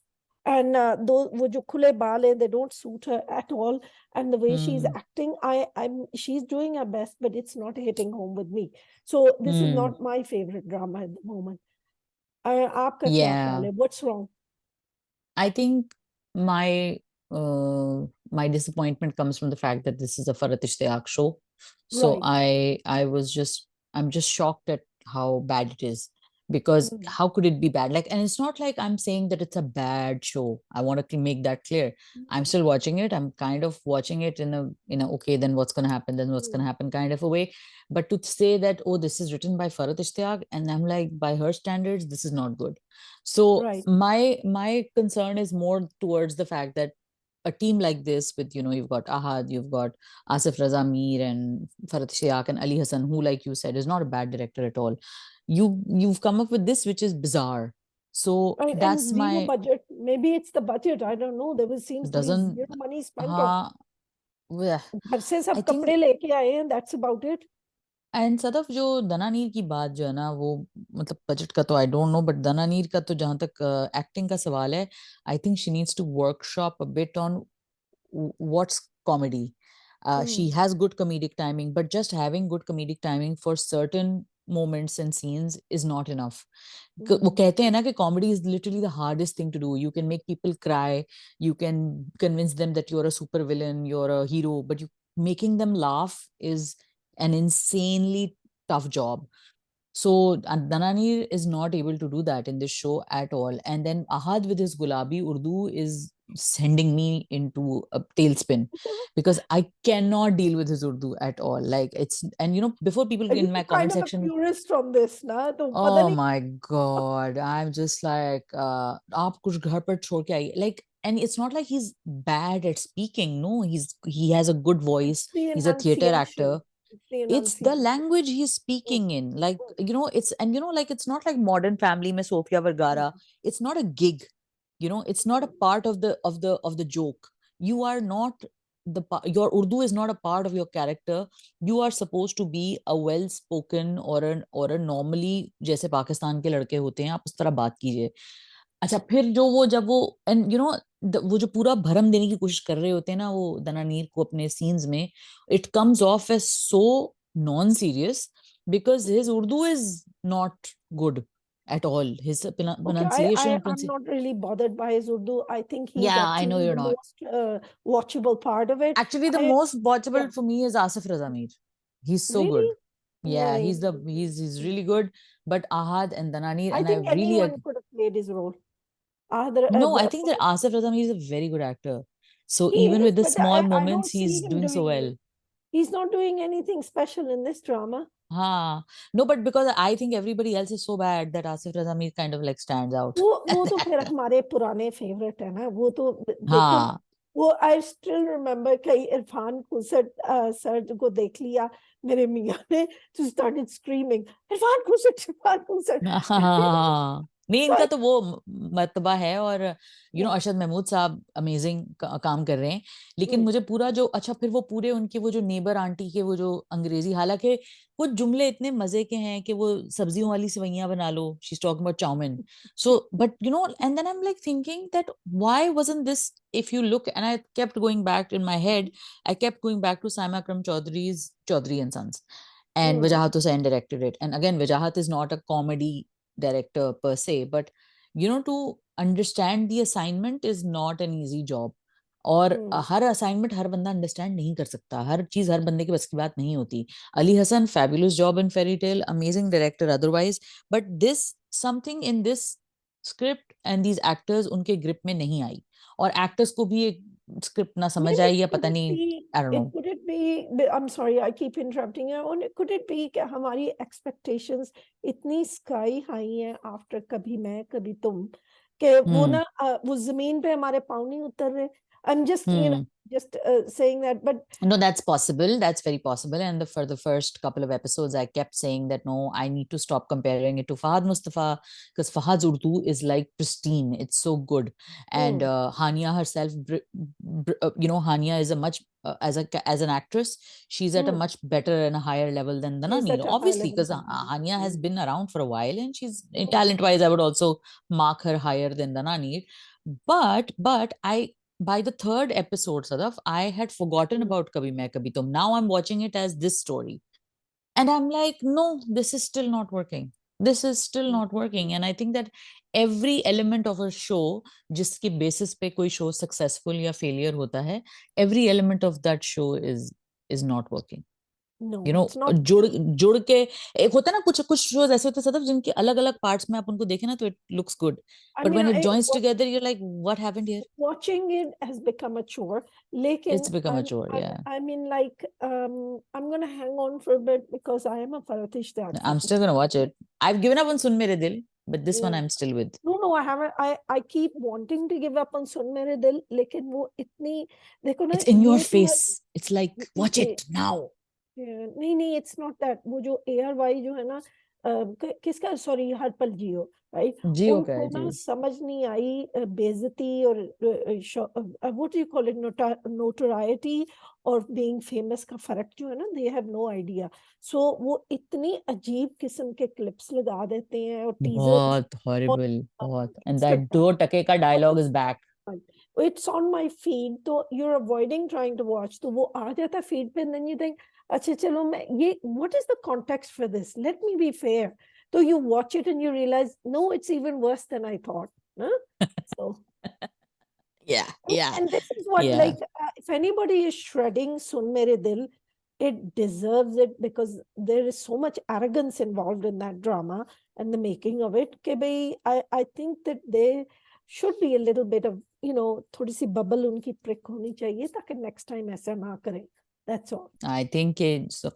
And those wo jo khule baal hai, they don't suit her at all. And the way she's Hmm. acting, she's doing her best, but it's not hitting home with me. So this is Hmm. not my favorite drama at the moment. आपका क्या ख्याल Yeah. है? What's wrong? I think my uh, my disappointment comes from the fact that this is a Farhat Ishtiaq show. So Right. I'm just shocked at how bad it is, because Mm. how could it be bad? Like, and it's not like I'm saying that it's a bad show. I want to make that clear. I'm still watching it. I'm kind of watching it in a okay, then what's gonna happen? Then what's gonna Mm. happen kind of a way. But to say that, oh, this is written by Farhat Ishtiaq, and I'm like, by her standards, this is not good. So Right. my concern is more towards the fact that a team like this with, you've got Ahad, you've got Asif Raza Mir and Farhat Shiak and Ali Hassan, who, like you said, is not a bad director at all. You've come up with this, which is bizarre. So And that's zero my budget. Maybe it's the budget. I don't know. Seems to be doesn't zero money spent on. ha. घर से सब I think कपड़े लेके आए हैं. That's about it. And Sadaf जो दनानीर की बात जो है ना वो मतलब बजट का तो I don't know but Dananeer का तो जहां तक एक्टिंग का सवाल है I think she needs to workshop a bit on what's comedy. She Hmm. has good comedic timing, but just having good comedic timing for certain moments and scenes is not enough. वो Hmm. कहते हैं ना कि comedy is literally the hardest thing to do. You can make people cry, you can convince them that you're a super villain, you're a hero, but you making them laugh is an insanely tough job. So Dananir is not able to do that in this show at all. And then Ahad with his Gulabi Urdu is sending me into a tailspin because I cannot deal with his Urdu at all. Like it's, and you know, before people in my You're kind comment of a section, purist on this, na? तो पता oh नहीं my God, I'm just like, आप कुछ घर पर छोड़ के आइए. Like, and it's not like he's bad at speaking. No, he has a good voice. the He's a theater enunciation. actor. It's the It's the enunciation. language he's Hmm. speaking in. Like, you know, it's, and you know, like it's not like Modern Family mein Sofia Vergara. It's not a gig. You know, it's not a part of the joke. You are not your Urdu is not a part of your character. You are supposed to be a well spoken or a normally जैसे पाकिस्तान के लड़के होते हैं आप उस तरह बात कीजिए. अच्छा फिर जो वो जब वो एंड यू नो वो जो पूरा भरम देने की कोशिश कर रहे होते हैं ना वो दनानीर को अपने सीन्स में, it comes off as so non serious because his Urdu is not good at all. His Okay, pronunciation and I'm not really bothered by his Urdu. I think he's yeah, I know actually you're the not. most watchable part of it. Actually, the I most Yeah, watchable for me is Asif Razamir. He's so good. really? Yeah, नहीं, he's really good. But Ahad and Dananir, I and I think really anyone could have played his role. Other, no, I think that Asif Razamir is a very good actor. So he even is, with the but small I moments, don't see he's him doing so doing. well. He's not doing anything special in this drama. हाँ, no, but because I think everybody else is so bad that Asif Razamir kind of like stands out. वो तो फिर हमारे पुराने favourite है ना, वो तो देखो ना. हाँ. वो आई स्टिल रिमेम्बर कई इरफान कुसट सर को देख लिया मेरे मियाँ ने, तो स्टार्टेड स्क्रीमिंग इरफान कुसट, इरफान कुसट. हाँ. नहीं, So इनका तो वो मर्तबा है और you know yeah. Arshad Mehmood sahab amazing काम कर रहे हैं. लेकिन Hmm. मुझे पूरा जो अच्छा फिर वो पूरे उनके वो जो नेबर आंटी के वो जो अंग्रेजी, हालांकि कुछ जुमले इतने मजे के हैं कि वो सब्जियों वाली सेवइयां बना लो, she is talking about chowmein. So but you know and then I am like thinking that why wasn't this, if you look, and I kept going back in my head, I kept going back to Saima Akram Chaudhary's Chaudhary and Sons, and Hmm. Wajahat Hussain directed it. And again, Wajahat is not a comedy director per se, but you know, to understand the assignment is not an easy job. और Hmm. हर assignment हर बंदा understand नहीं कर सकता, हर चीज हर बंदे के बस की बात नहीं होती. Ali Hassan fabulous job in fairy tale, amazing director otherwise, but this something in this script and these actors उनके ग्रिप में नहीं आई. और एक्टर्स को भी एक स्क्रिप्ट ना समझ Maybe आई या could पता it नहीं, be, I don't it know. could it be, I'm sorry, I keep interrupting you. Could it be कि हमारी expectations इतनी sky high हैं after कभी मैं कभी तुम, कि वो हम्म. ना वो जमीन पे हमारे पाँव नहीं उतर रहे. I'm just, hmm. just saying that, but No, that's possible. That's very possible. And for the first couple of episodes, I kept saying that no, I need to stop comparing it to Fahad Mustafa because Fahad's Urdu is like pristine. It's so good. And hmm, Hania herself, you know, Hania is a much as an actress, she's at a hmm, much better and a higher level than she's Dananir, at a high obviously, level. because Hania has Hmm. been around for a while and she's Hmm. talent-wise, I would also mark her higher than Dananir. But I by the third episode, Sadaf, I had forgotten Hmm. about Kabhi Main Kabhi Tum. Now I'm watching it as this story. And I'm like, no, this is still not working. This is still not working. And I think that every element of a show, जिसके basis पे कोई show successful या failure होता है, every element of that show is not working. You No, no it's not. जुड़ जुड़ के एक होता है ना, कुछ कुछ शोज ऐसे होते हैं सदफ जिनके अलग अलग पार्ट्स में आप उनको देखें ना तो it looks good, I but mean, when it joins together you like what happened here. watching it has become a chore. It's Lekin, become a chore, yeah. I mean, like, I'm gonna hang on for a bit because I am a Farhat Ishtiyaq I'm fan. still gonna watch it. I've given up on Sun Mere Dil, but this one Yeah. I'm still with. No, I haven't. I keep wanting to give up on Sun Mere Dil, लेकिन वो इतनी, देखो ना It's in your ये तो है. face. It's like watch Okay, it now. नहीं नहीं, it's not that. वो जो ARY जो है ना, किसका, सॉरी, हर पल जियो, राइट? जियो का उनको है ना जी। समझ नहीं आई बेइज्जती और व्हाट यू कॉल इट, नोटोराइटी और बीइंग फेमस का फर्क जो है ना, दे हैव नो आइडिया। सो वो इतनी अजीब किस्म के क्लिप्स लगा देते हैं और टीजर्स बहुत हॉरिबल, बहुत, एंड दैट इंस्टाग्राम, 2 टके का dialogue is back. It's on my feed, तो you are avoiding trying to watch, तो वो आ जाता है फीड पे, देन यू थिंक अच्छा चलो मैं ये, what is the context for this, let me be fair, तो you watch it and you realize no, it's even worse than I thought, huh? So Yeah, yeah, and this is what, yeah. like, if anybody is shredding Sun Mere Dil, it deserves it, because there is so much arrogance involved in that drama and the making of it. Ke bhai, I think that there should be a little bit of, थोड़ी सी bubble उनकी prick होनी चाहिए ताकि next time ऐसा ना करें. That's all. I think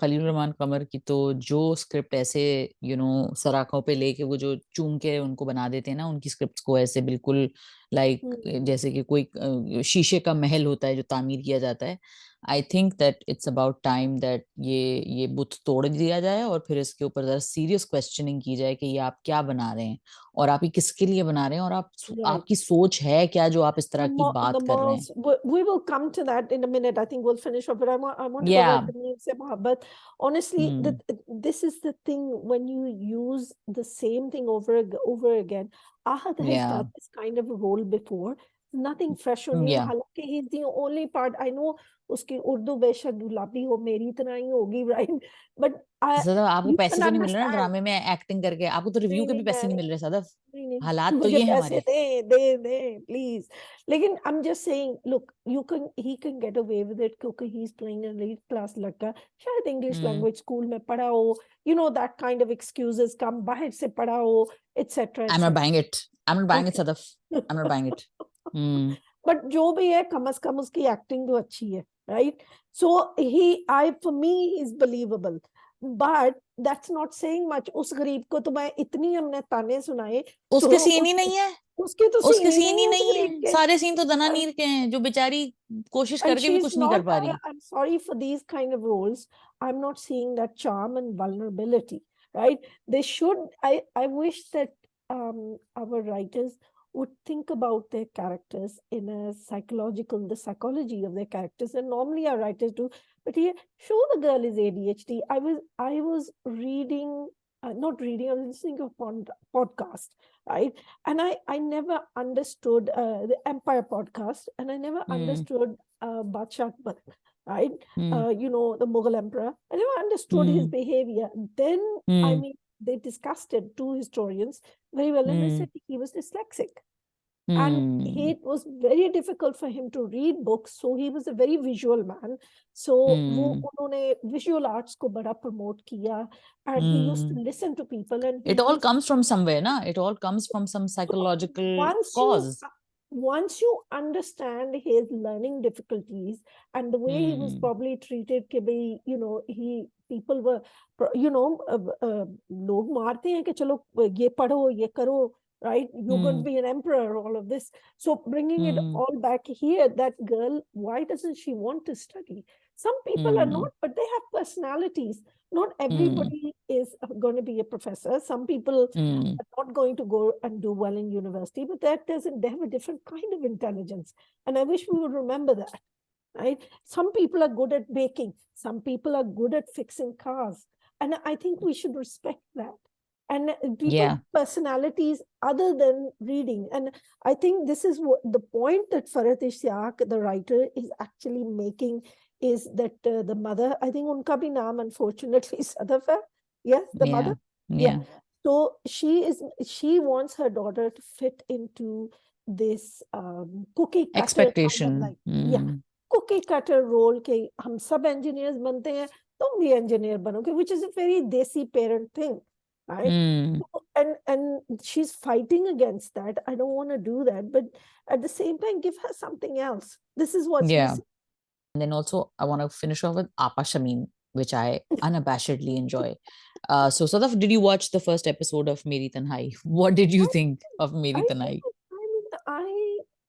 Khalil Rehman Qamar की तो जो स्क्रिप्ट ऐसे सराखों पे लेके वो जो चूम के उनको बना देते हैं ना, उनकी स्क्रिप्ट्स को ऐसे बिल्कुल लाइक जैसे कि कोई शीशे का महल होता है जो तामीर किया जाता है। I think that it's about time that ये बुत तोड़ दिया जाए और फिर इसके ऊपर जरा सीरियस क्वेश्चनिंग की जाए कि ये आप क्या बना रहे हैं और आप ये किसके लिए बना रहे हैं और Right. आपकी सोच है क्या जो आप इस तरह की The बात कर रहे हैं। malls, we will come to that in a minute. I think we'll finish off, but I want to go back या to Neem se Mohabbat. Honestly, this is the thing, when you use the same thing over again. Ahad has या done this kind of role before. Nothing fresh on him. या हालांकि he's the only part I know. उसकी उर्दू बेशक गुलाबी हो, मेरी तरह ही होगी, right? But सदफ, आपको you पैसे can तो नहीं मिल रहे ना understand. ड्रामे में एक्टिंग करके, आपको तो रिव्यू नहीं के भी नहीं, पैसे नहीं मैं मिल रहे सदफ। नहीं नहीं, हालात तो मुझे ये हैं पैसे हमारे। दे दे दे प्लीज। लेकिन I am just saying, look, you can he can get away with it क्योंकि he is playing an elite class लड़का, शायद इंग्लिश हम्म। लैंग्वेज स्कूल में पढ़ा हो, that kind of excuses come, बाहर से पढ़ा हो, etcetera I am not etcetera. Buying it, I am not buying it okay. Sadaf, I am not buying it. Hmm. But जो भी है, कम से कम उसकी एक्टिंग तो अच्छी है, right? So he, I, for me is believable, but that's not saying much. उस गरीब को तो मैं इतनी, हमने ताने सुनाए, तो उसके सीन ही उसके नहीं है, उसके तो सीन उसके ही सीन नहीं ही है उस नहीं गरीब है, के। सारे सीन तो दनानीर के हैं जो बेचारी कोशिश And करके भी she's कुछ नहीं कर not, पा रही। I'm sorry, for these kind of roles, I'm not seeing that charm and vulnerability, right? They should, I wish that our writers would think about their characters in a psychological, the psychology of their characters. And normally our writers do, but here, show the girl is ADHD. I was reading, not reading, I was listening to a podcast, right? And I never understood the Empire podcast, and I never hmm. understood Badshah Akbar, right? Hmm. The Mughal emperor. I never understood his hmm. behavior. Then, I hmm. mean, they discussed it, two historians, very well, and they hmm. said he was dyslexic. And hmm. it was very difficult for him to read books, so he was a very visual man. So वो हम्म। उन्होंने visual arts को बड़ा promote किया, and he used to hmm. listen to people, and he it all used, comes from somewhere ना, it all comes from some so psychological once you cause. once you understand his learning difficulties and the way he was hmm. probably treated, ke bhai, he, people were, log मारते हैं कि चलो ये पढ़ो ये करो, right? You're going to hmm. be an emperor, all of this. So bringing it hmm. all back here, that girl, why doesn't she want to study? Some people are hmm. not, but they have personalities. Not hmm. everybody is going to be a professor. Some people hmm. are not going to go and do well in university, but that doesn't, they have a different kind of intelligence. And I wish we would remember that, right? Some people are good at baking. Some people are good at fixing cars. And I think we should respect that. And people Yeah. have personalities other than reading. And I think this is what the point that Farhat Ishtiaq, the writer, is actually making, is that the mother, I think unka bhi naam unfortunately Sadaf hai. Yes, the Yeah. mother. Yeah. So she wants her daughter to fit into this cookie cutter kind of, Expectation. like, yeah, cookie cutter role ke hum sab engineers bante hain, tum bhi engineer banoge, which is a very desi parent thing, right? Hmm. And she's fighting against that. I don't want to do that, but at the same time, give her something else. This is what's Yeah. missing. And then also, I want to finish off with Apa Shameen, which I unabashedly enjoy. So, Sadaf, did you watch the first episode of Meri Tanhai? What did you I think of I Meri think, Tanhai?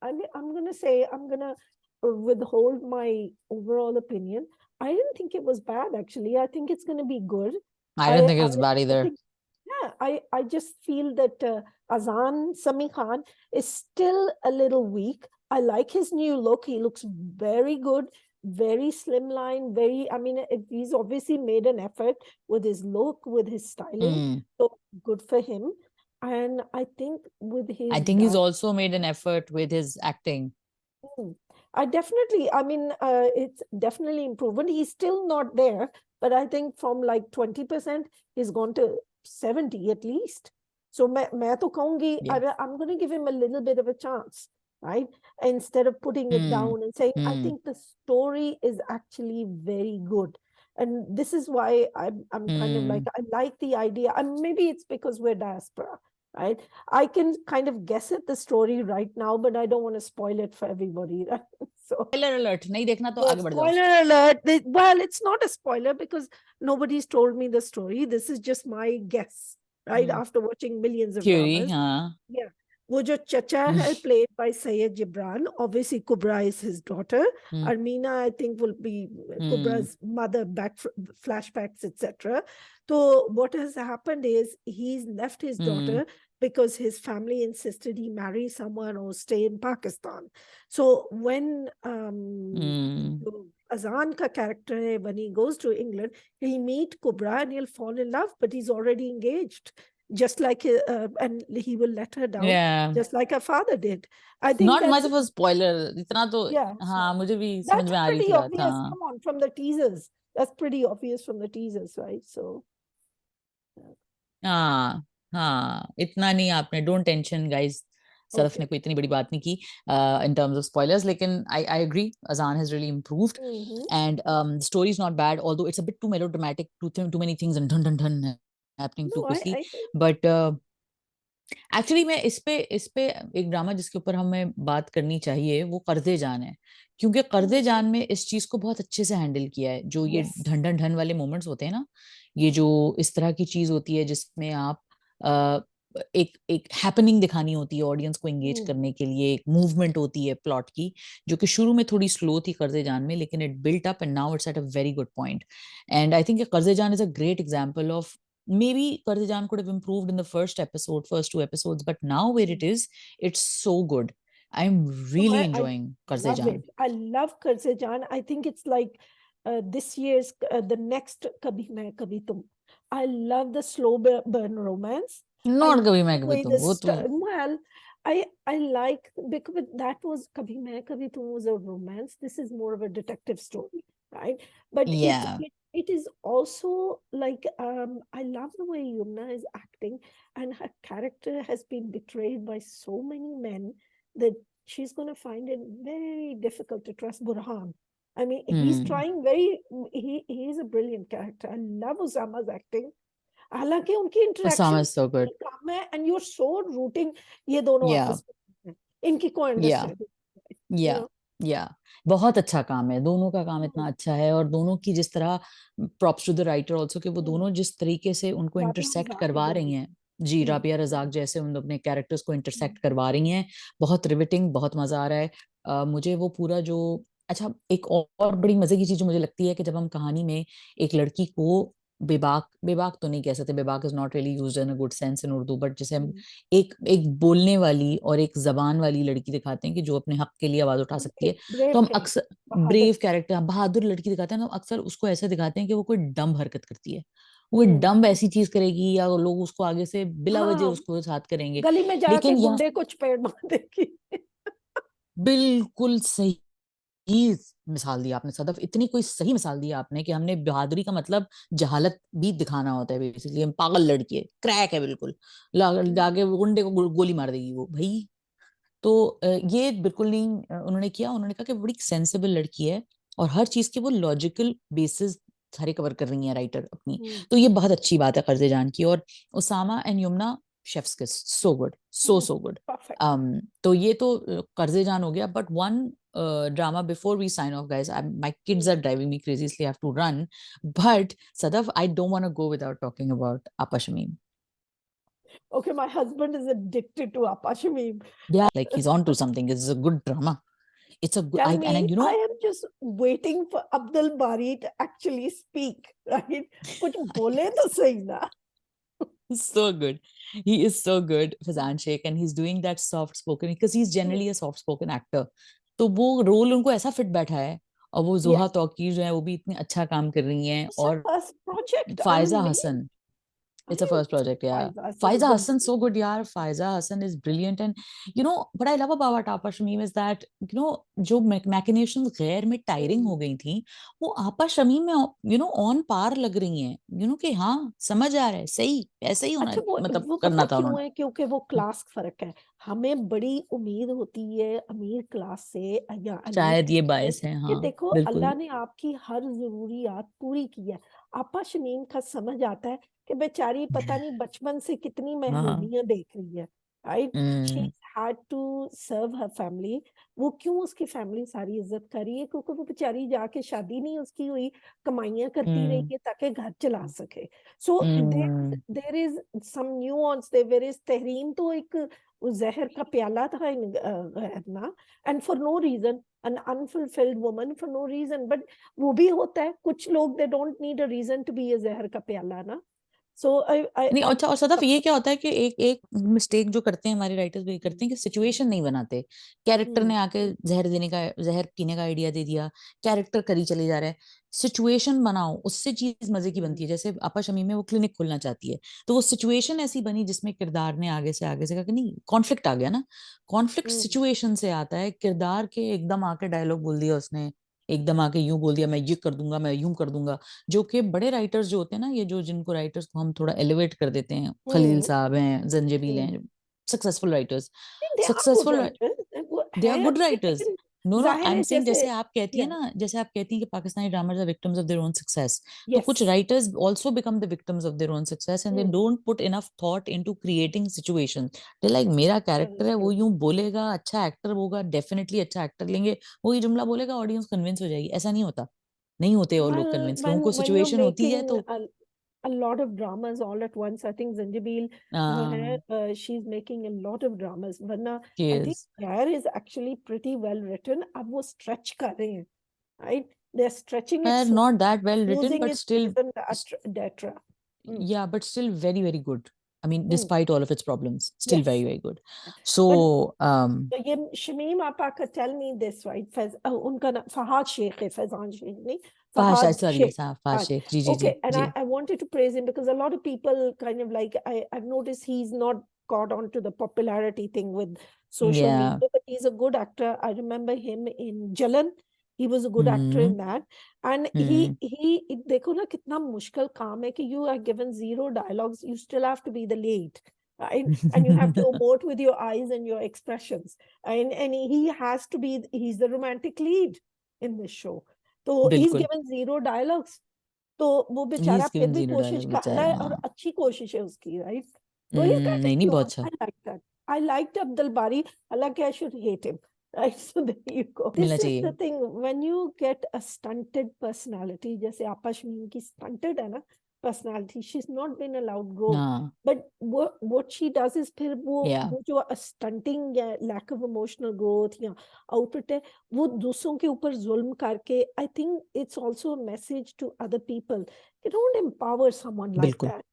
I'm gonna say, I'm gonna withhold my overall opinion. I didn't think it was bad, actually. I think it's gonna be good. I don't I think it I, was bad I either. think, Yeah, I just feel that Azan Sami Khan is still a little weak. I like his new look. He looks very good, very slimline, very, I mean, he's obviously made an effort with his look, with his styling. Hmm. So good for him. And I think with I his think he's also made an effort with his acting. I definitely, I mean, it's definitely improvement. He's still not there, but I think from like 20%, he's gone to 70 at least. So मैं तो कहूंगी, Yeah. I'm going to give him a little bit of a chance, right? Instead of putting it down and saying, I think the story is actually very good. And this is why I'm kind of like, I like the idea. And maybe it's because we're diaspora, right? I can kind of guess at the story right now, but I don't want to spoil it for everybody. Right? So, Spoiler alert, नहीं देखना तो no, आगे बढ़ जाओ. spoiler alert. Well, it's not a spoiler because nobody's told me the story. This is just my guess, right? After watching millions of Theory, dramas. हाँ. Yeah. वो जो chacha है played by Sayed Gibran. Obviously, Kubra is his daughter. Armina, I think, will be Kubra's mother, back flashbacks, etc. So what has happened is he's left his daughter because his family insisted he marry someone or stay in Pakistan. So when Azan ka character hai, when he goes to England, he'll meet Kubra and he'll fall in love, but he's already engaged. Just like and he will let her down, Yeah. just like her father did. I think Not that's much of a spoiler. इतना तो yeah. हाँ So मुझे भी समझ that's में आ रही pretty थी बात. obvious. हाँ. Come on, from the teasers, that's pretty obvious from the teasers, right? So हाँ हाँ इतना नहीं आपने डोंट टेंशन गाइस सदफ ने कोई इतनी बड़ी बात नहीं की इन टर्म्स ऑफ स्पॉयलर्स लेकिन I agree Azan has really improved and story is not bad although it's a bit too melodramatic too many things and धन धन धन happening too quickly but actually मैं इस पे एक ड्रामा जिसके ऊपर हमें बात करनी चाहिए वो कर्जे जान है क्योंकि कर्जे जान में इस चीज को बहुत अच्छे से हैंडल किया है जो ये ढन ढन ढन वाले मोमेंट्स होते हैं ना ये जो इस तरह की चीज होती है जिसमें आप एक हैपनिंग दिखानी होती है ऑडियंस को एंगेज करने के लिए एक मूवमेंट होती है प्लॉट की जो कि शुरू में थोड़ी स्लो थी कर्जे जान में लेकिन it built up and now it's at a very good point and I think कर्जे जान is a great example of maybe Kardejan could have improved in the first 2 episodes, but now where it is, it's so good. I'm really enjoying Kardejan. I love Kardejan. I think it's like this year's the next Kabhi Main Kabhi Tum. I love the slow burn romance. Not Kabhi Main Kabhi Tum. Well, I like because that was Kabhi Main Kabhi Tum was a romance. This is more of a detective story, right? But yeah. It is also like I love the way Yumna is acting, and her character has been betrayed by so many men that she's going to find it very difficult to trust Burhan. I mean, he's trying he is a brilliant character. I love Usama's acting. हालांकि उनकी interaction so good. काम है and you're so rooting ये दोनों आपस में इनकी कोई अंडरस्टैंडिंग या बहुत अच्छा काम है दोनों का काम इतना अच्छा है और दोनों की जिस तरह props to the writer also कि वो दोनों जिस तरीके से उनको इंटरसेक्ट करवा रही हैं जी राबिया रजाक जैसे उन अपने कैरेक्टर्स को इंटरसेक्ट करवा रही हैं बहुत रिविटिंग बहुत मजा आ रहा है मुझे वो पूरा जो अच्छा एक और बड़ी मजे की चीज जो मुझे लगती है कि जब हम कहानी में एक लड़की को बेबाक तो नहीं कह सकते बेबाक is not really used in a good sense in Urdu but जैसे हम एक बोलने वाली और एक जबान वाली लड़की दिखाते हैं कि जो अपने हक के लिए आवाज उठा सकती है तो हम अक्सर ब्रेव कैरेक्टर बहादुर लड़की दिखाते हैं तो अक्सर उसको ऐसे दिखाते हैं कि वो कोई डम हरकत करती है वो डम ऐसी चीज करेगी या लोग उसको आगे से बिला वजह उसको साथ करेंगे गली में जाके गुंडे को चपेट मार देगी बिल्कुल सही मिसाल दी आपने सदफ इतनी कोई सही मिसाल दी आपने कि हमने बहादुरी का मतलब जहालत भी दिखाना होता है बेसिकली हम पागल लड़की है क्रैक है बिल्कुल जाके गुंडे को गोली मार देगी वो भाई तो ये बिल्कुल नहीं उन्होंने किया उन्होंने कहा कि बड़ी सेंसिबल लड़की है और हर चीज के वो लॉजिकल बेसिस सारे कवर कर रही है राइटर अपनी तो ये बहुत अच्छी बात है कर्जे जान की और उसामा एंड यमुना शेफ्स किस सो गुड सो गुड तो ये तो कर्जे जान हो गया but one drama before we sign off guys my kids are driving me crazy so I have to run but Sadaf I don't want to go without talking about Appa Shamim. Okay, my husband is addicted to Appa Shamim. Yeah, like he's on to something. It's a good drama. It's a good and you know I am just waiting for Abdul Bari to actually speak, right? Kuch bole to sahi na. He's so good. He is so good, Fazan Sheikh, and he's doing that soft spoken because he's generally a soft spoken actor. तो वो role उनको ऐसा fit बैठा है, और वो जोहा Yes. Tauqeer जो है वो भी इतने अच्छा काम कर रही हैं, It's a और first project. I Faiza mean, maybe, Hasan. I It's a mean, first project, yeah. Faiza Hassan Faiza is a Hassan so good, yaar. Faiza Hassan is brilliant, and what I love about Apa Shamim is that जो machinations गैर में tiring हो गई थी, वो आपा शमीम में on par लग रही हैं, कि हाँ समझ आ रहा है, सही ऐसे ही होना, अच्छा, मतलब वो पता करना था क्यों उन्होंने. है? क्योंकि वो क्लास फर्क है। हमें बड़ी उम्मीद होती है अमीर क्लास से या एलीट शायद ये क्लास से बायस है, कि हाँ. देखो अल्लाह बिल्कुल. ने आपकी हर जरूरियात पूरी की है। आपा शमीम का समझ आता है कि बेचारी पता नहीं बचपन से कितनी हाँ. महरूमियां देख रही है, right? She hmm. Had to serve her family. वो क्यों उसकी फैमिली सारी इज्जत कर रही है? क्योंकि वो बेचारी जाके शादी नहीं उसकी हुई, कमाइयां करती रही हम्म. है ताकि घर चला सके। So hmm. There is some nuance, there is Tehreem. तो एक वो जहर का प्याला था इन ना, and for no reason an unfulfilled woman for no reason, but वो भी होता है, कुछ लोग they don't need a reason to be a जहर का प्याला ना। so I I नहीं, I अच्छा, और सदफ ये क्या होता है कि एक एक मिस्टेक जो करते हैं हमारे राइटर्स भी करते हैं कि सिचुएशन नहीं बनाते. कैरेक्टर हम्म ने आके जहर पीने का आइडिया दे दिया, कैरेक्टर करी चले जा रहा है. सिचुएशन बनाओ, उससे चीज मजे की बनती है. जैसे आपा शमीम में वो क्लिनिक खोलना चाहती है, तो वो सिचुएशन ऐसी बनी जिसमें किरदार ने आगे से कहा कि नहीं, कॉन्फ्लिक्ट आ गया ना. कॉन्फ्लिक्ट हम्म सिचुएशन से आता है. किरदार के एकदम आके डायलॉग बोल दिया उसने, एकदम आके यूं बोल दिया, मैं ये कर दूंगा, मैं यूं कर दूंगा. जो कि बड़े राइटर्स जो होते हैं ना, ये जो जिनको राइटर्स को हम थोड़ा एलिवेट कर देते हैं, खलील हम्म साहब हैं, जंजीबील हम्म हैं, successful writers, they are good successful, writers, वो दे आर है गुड अच्छे, राइटर्स. लेकिन नो नो, आई जाहिर एम है सेइंग, जैसे या जैसे आप कहती हैं कि Pakistani dramas are victims of their own success, तो यस कुछ writers also become the victims of their own success, and they don't put enough thought into creating situation. They like, मेरा कैरेक्टर है, वो यूं बोलेगा, अच्छा एक्टर होगा, डेफिनेटली अच्छा एक्टर लेंगे, वही जुमला बोलेगा, ऑडियंस कन्विंस हो जाएगी. ऐसा नहीं होता. नहीं होते वो लोग well कन्विंस. लोगों को when you're सिचुएशन होती है making तो a lot of dramas all at once, I think Zanjabil जो है she's making a lot of dramas, वरना I think case Air is actually pretty well written। अब वो stretch कर रहे हैं, right? They're stretching it were so not that well written, losing but its still, season Datra। Mm, yeah, but still very, very good. I mean, mm, despite all of its problems, still very, yes, very good. but So, तो ये शमीम आपा का tell me this right, उनका नाम फहाद शेख है, फैजान शेख नहीं, Fahad, Fahad sorry, Sheikh. yes, Fahad Sheikh. Ji, ji, Okay, ji, and ji. I wanted to praise him because a lot of people kind of like I've noticed he's not caught on to the popularity thing with social Yeah. media, but he's a good actor. I remember him in Jalan. He was a good actor Hmm. in that, and Hmm. देखो ना कितना मुश्किल काम है कि you are given zero dialogues, you still have to be the lead, right? And you have to emote with your eyes and your expressions, and he has to be, he's the romantic lead in this show, so he's बिल्कुल. given zero dialogues। तो वो बेचारा He's फिर given भी zero कोशिश dialogue, कर रहा है बेचारा. और हाँ. अच्छी कोशिश है उसकी, राइट? तो ही काइंड ऑफ नहीं नहीं, बहुत क्यूट, अच्छा. I like that. I liked Abdul Bari, हालांकि I should hate him, right? So there you go, मिलना दिस इज चाहिए. The thing when you get a stunted personality, जैसे आपा शमीम की स्टंटेड है ना personality, she is not been allowed grow, हाँ. But what she does is फिर Yeah. वो जो स्टंटिंग या लैक ऑफ इमोशनल ग्रोथ या आउटपुट है, वो दूसरों के ऊपर जुल्म करके, I think it's also a message to other people, you don't empower someone like बिल्कुल. that,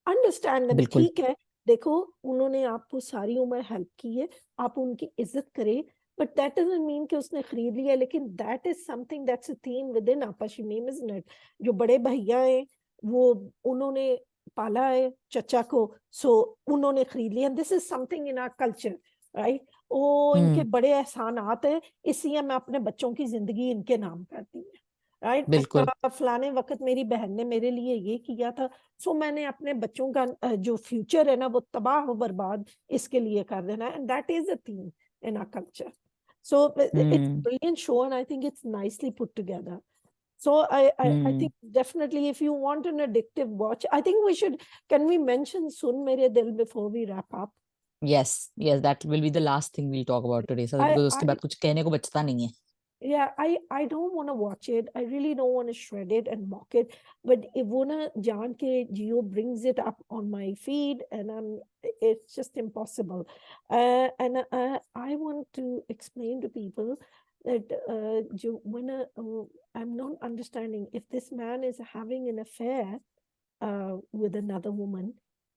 understand them। बिल्कुल. ठीक है, देखो उन्होंने आपको सारी उम्र हेल्प की है, आप उनकी इज्जत करें, बट दैट डजंट मीन कि उसने खरीद लिया। लेकिन that is something, that's a theme with in आपा शमीम, इजंट इट? जो बड़े भैया हैं, वो उन्होंने पाला है चचा को, सो उन्होंने खरीद लिया। This is something in our culture, right? Oh इनके हम्म. बड़े एहसानात हैं, इसलिए मैं अपने बच्चों की जिंदगी इनके नाम करती हूँ, राइट? बिल्कुल. फलाने वक्त मेरी बहन ने मेरे लिए ये किया था, सो मैंने अपने बच्चों का जो फ्यूचर है ना वो तबाह हो बर्बाद इसके लिए कर देना, and that is a theme in our culture. So it's hmm. Brilliant show and I think it's nicely put together. So I hmm. think definitely if you want an addictive watch, I think we should, can we mention Sun Mere Dil before we wrap up? Yes, yes, that will be the last thing we'll talk about today, so I because उसके I बाद कुछ कहने को बचता नहीं है. Yeah, I don't want to watch it. I really don't want to shred it and mock it. But Ivona Janke Geo brings it up on my feed, and it's just impossible. And I want to explain to people that I'm not understanding if this man is having an affair with another woman.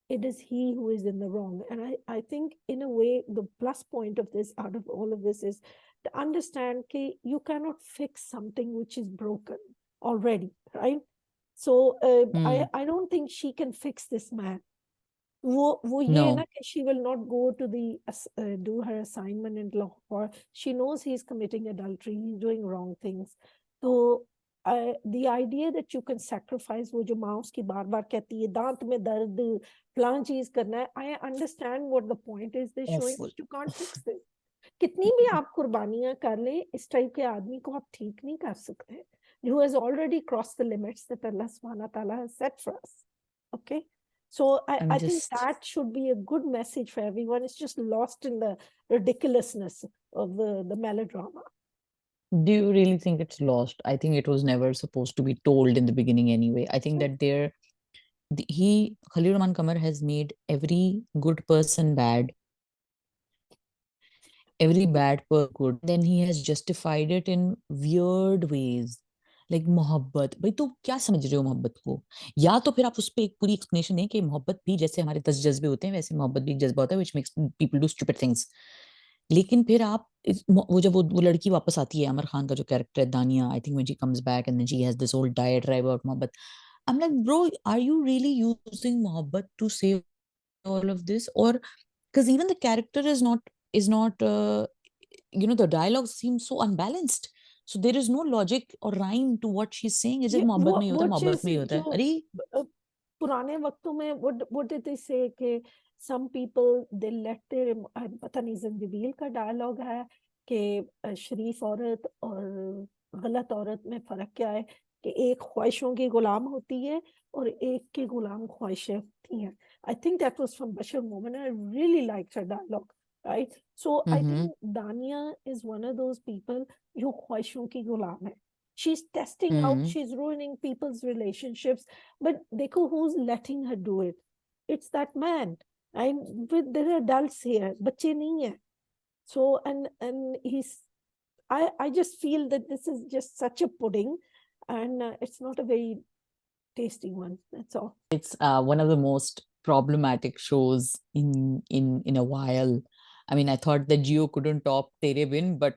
it is he who is in the wrong. And I think in a way, the plus point of this, out of all of this, is to understand that you cannot fix something which is broken already, right? So I don't think she can fix this man. वो ये है ना No. कि she will not go to the do her assignment in Lahore. She knows he's committing adultery, he's doing wrong things. So the idea that you can sacrifice, वो जो माँ उसकी बार बार कहती है दांत में दर्द फलां चीज करना है, I understand what the point is they're showing, Awful. but you can't fix this. कितनी भी आप कुर्बानियां कर लें, इस टाइप के आदमी को आप ठीक नहीं कर सकते, who has already crossed the limits that Allah subhanahu wa ta'ala has set for us. Okay. So I'm I think just. that should be a good message for everyone. It's just lost in the ridiculousness of the melodrama. Do you really think it's lost? I think it was never supposed to be told in the beginning anyway. I think that Khalil Rahman Kamar has made every good person bad, every bad person good. Then he has justified it in weird ways. Like मोहब्बत, भाई तो क्या समझ रहे हो मोहब्बत को? या तो फिर आप उस पे एक पूरी एक्सप्लेनेशन दें कि मोहब्बत भी जैसे हमारे 10 जज्बे होते हैं वैसे मोहब्बत भी एक जज्बा होता है which makes people do stupid things. लेकिन फिर आप वो जब वो लड़की वापस आती है, अमर खान का जो कैरेक्टर है Dania, I think when she comes back and then she has this whole diatribe about मोहब्बत. I'm like, bro, are you really using mohabbat to say all of this? Or because even the character is not the dialogue seems so unbalanced. So there is no logic or rhyme to what she's saying. Is ये it मोहब्बत में ही होता वो है, मोहब्बत चीज में ही होता जो है? अरे पुराने वक्तों में what did they say कि some people they let their पता नहीं जिंजीबील का डायलॉग है कि शरीफ औरत और गलत औरत में फर्क क्या है, कि एक ख्वाहिशों की गुलाम होती है और एक की गुलाम ख्वाहिशें होती हैं. I think that was from Bashar Momin. I really liked her dialogue, right? So I mm-hmm, think Dania is one of those people जो ख्वाहिशों की गुलाम है. She's testing out, mm-hmm. she's ruining people's relationships, but देखो who's letting her do it. It's that man. There are adults here, बच्चे नहीं है. So and I just feel that this is just such a pudding, and it's not a very tasty one. That's all. It's one of the most problematic shows in a while. I mean, I thought that Geo couldn't top Tere Bin, but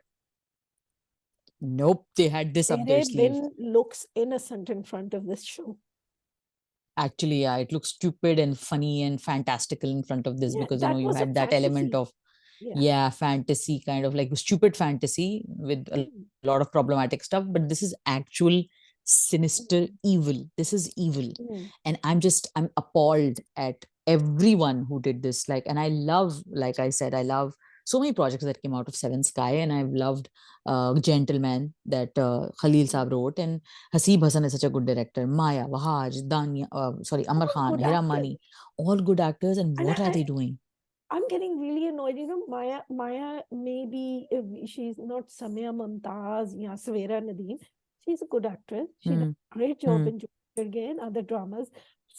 nope, they had this up their Tere sleeve. Bin looks innocent in front of this show. Actually, yeah, it looks stupid and funny and fantastical in front of this Yeah, because that you was a had that element fantasy. of, Yeah. yeah, fantasy, kind of like stupid fantasy with a Mm, lot of problematic stuff, but this is actual sinister evil. This is evil. mm, And I'm appalled at everyone who did this. Like, and I love, like I said, I love so many projects that came out of Seven Sky, and I've loved Gentleman that Khalil mm. Saab wrote, and Haseeb Hassan is such a good director. Maya, Wahaj, Dania, sorry, Amar All Khan, good Hera actors. Mani, all good actors. And And what are they doing? I'm getting really annoyed. You know, Maya maybe she's not Samia Mumtaz या Savera Nadeem. She's a good actress. She did Hmm. a great job Hmm. in Jodhpur and other dramas.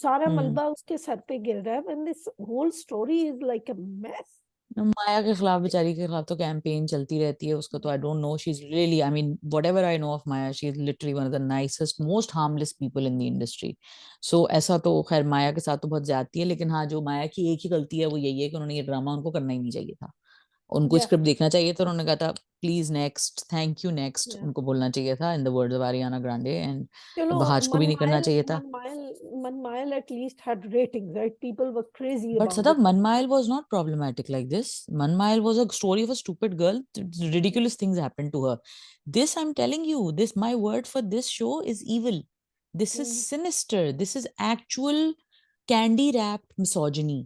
सारा Hmm. मलबा उसके sir पे गिर रहा है, and this whole story is like a mess. माया के खिलाफ, बेचारी के खिलाफ तो कैंपेन चलती रहती है उसका. तो I don't know, she is really, I mean whatever I know of Maya, she is literally one of the nicest most harmless people in the industry. So ऐसा तो खैर माया के साथ तो बहुत ज्यादती है, लेकिन हाँ, जो माया की एक ही गलती है वो यही है कि उन्होंने ये ड्रामा उनको करना ही नहीं चाहिए था. उनको Yeah, स्क्रिप्ट देखना चाहिए था, उन्होंने कहा था please next, thank you next, yeah. उनको बोलना चाहिए था in the words of Ariana Grande. And चलो बहाज को भी नहीं करना चाहिए था. Manmail at least had ratings, right? People were crazy But about Sadaf, it. Manmail was not problematic like this. Manmail was a story of a stupid girl. Ridiculous things happened to her. This, I'm telling you, this, my word for this show is evil. This is Mm. sinister. This is actual candy wrapped misogyny.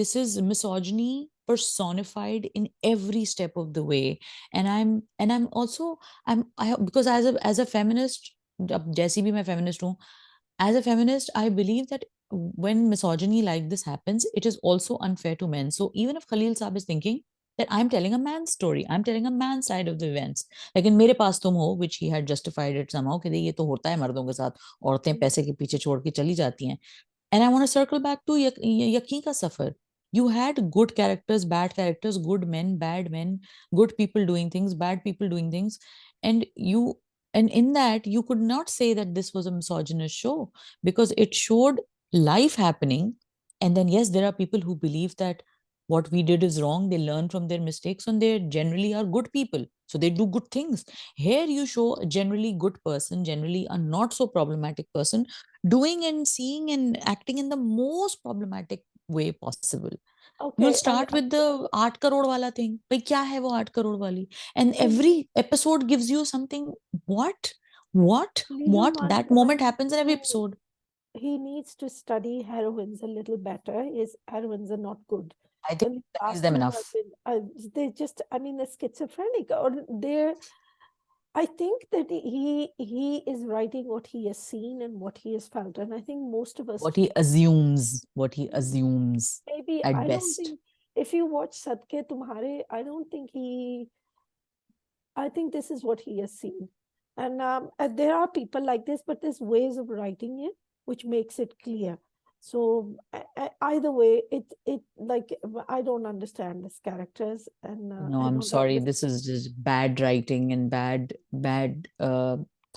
This is misogyny personified in every step of the way. And I'm also, because as a feminist, अब जैसी भी मैं feminist हूँ, as a feminist, I believe that when misogyny like this happens, it is also unfair to men. So even if Khalil Saab is thinking that I'm telling a man's story, I'm telling a man's side of the events, like in मेरे पास तुम हो, which he had justified it somehow कि ये तो होता है मर्दों के साथ, औरतें Mm. पैसे के पीछे छोड़ के चली जाती हैं. And I want to circle back to Yaqeen ka Safar. You had good characters, bad characters, good men, good people doing things, bad people doing things, and and in that you could not say that this was a misogynist show because it showed life happening And then yes, there are people who believe that what we did is wrong. They learn from their mistakes, and they generally are good people, so they do good things. Here you show a generally good person, generally a not so problematic person, doing and seeing and acting in the most problematic way possible. You'll Okay, and start with the 8 crore wala thing. भाई क्या है वो 8 crore वाली? And and every episode gives you something. What? What? Legal What? Mind, That I moment think happens in every episode. he needs to study heroines a little better. His heroines are not good. I think And the he studies last them two have enough. been, they just, I mean, they're schizophrenic, or they're. I think that he is writing what he has seen and what he has felt, and I think most of us What he assumes maybe. at I don't best. think if you watch Sadke Tumhare, I don't think he. I think this is what he has seen. And there are people like this, but there's ways of writing it which makes it clear. So either way, it like I don't understand these characters, and No, I I'm don't sorry. understand. This is just bad writing and bad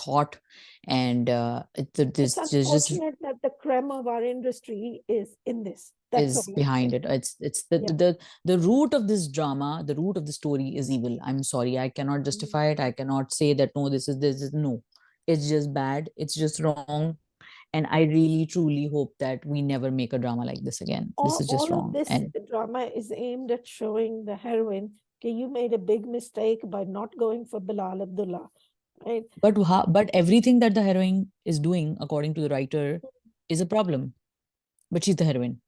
thought, and It's this just unfortunate that the creme of our industry is in this. That's all is I'm behind saying. it. It's Yeah. the root of this drama, the root of the story is evil. I'm sorry, I cannot justify it. I cannot say that no, this is no. It's just bad. It's just wrong. And I really truly hope that we never make a drama like this again. This is just All of wrong. this And drama is aimed at showing the heroine, okay, you made a big mistake by not going for Bilal Abdullah, right? but everything that the heroine is doing, according to the writer, is a problem. But she's the heroine,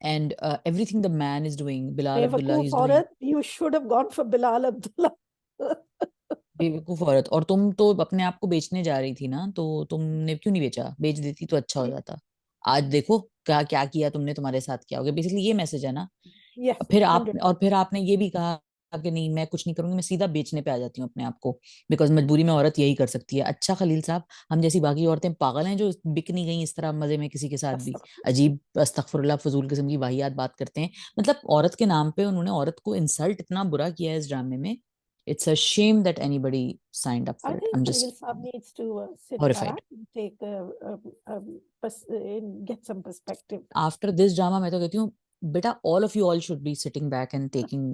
and everything the man is doing, Bilal Abdullah, बेवकूफ he's doing. औरत, you should have gone for Bilal Abdullah. बेवकूफ औरत, और तुम तो अपने आप को बेचने जा रही थी ना, तो तुमने क्यों नहीं बेचा? बेच देती तो अच्छा हो जाता। आज देखो क्या क्या किया तुमने, तुम्हारे साथ क्या हो गया, बेसिकली ये मैसेज है ना। Yes, फिर आप 100. और फिर आपने ये भी कहा कि नहीं मैं कुछ नहीं करूंगी, मैं सीधा बेचने पे आ जाती हूँ अपने आप को, बिकॉज मजबूरी में औरत यही कर सकती है। अच्छा खलील साहब, हम जैसी बाकी औरतें पागल हैं जो बिक नहीं गई इस तरह मजे में किसी के साथ भी? अजीब अस्तगफुरुल्लाह फजूल किस्म की वाहियात बात करते हैं। मतलब औरत के नाम पे उन्होंने औरत को इंसल्ट इतना बुरा किया है इस ड्रामे में। It's a shame that anybody signed up I for it. think I am Khalil just Saab needs to sit horrified. back and take and get some perspective after this drama मैं तो कहती हूँ बेटा, all of you all should be sitting back and taking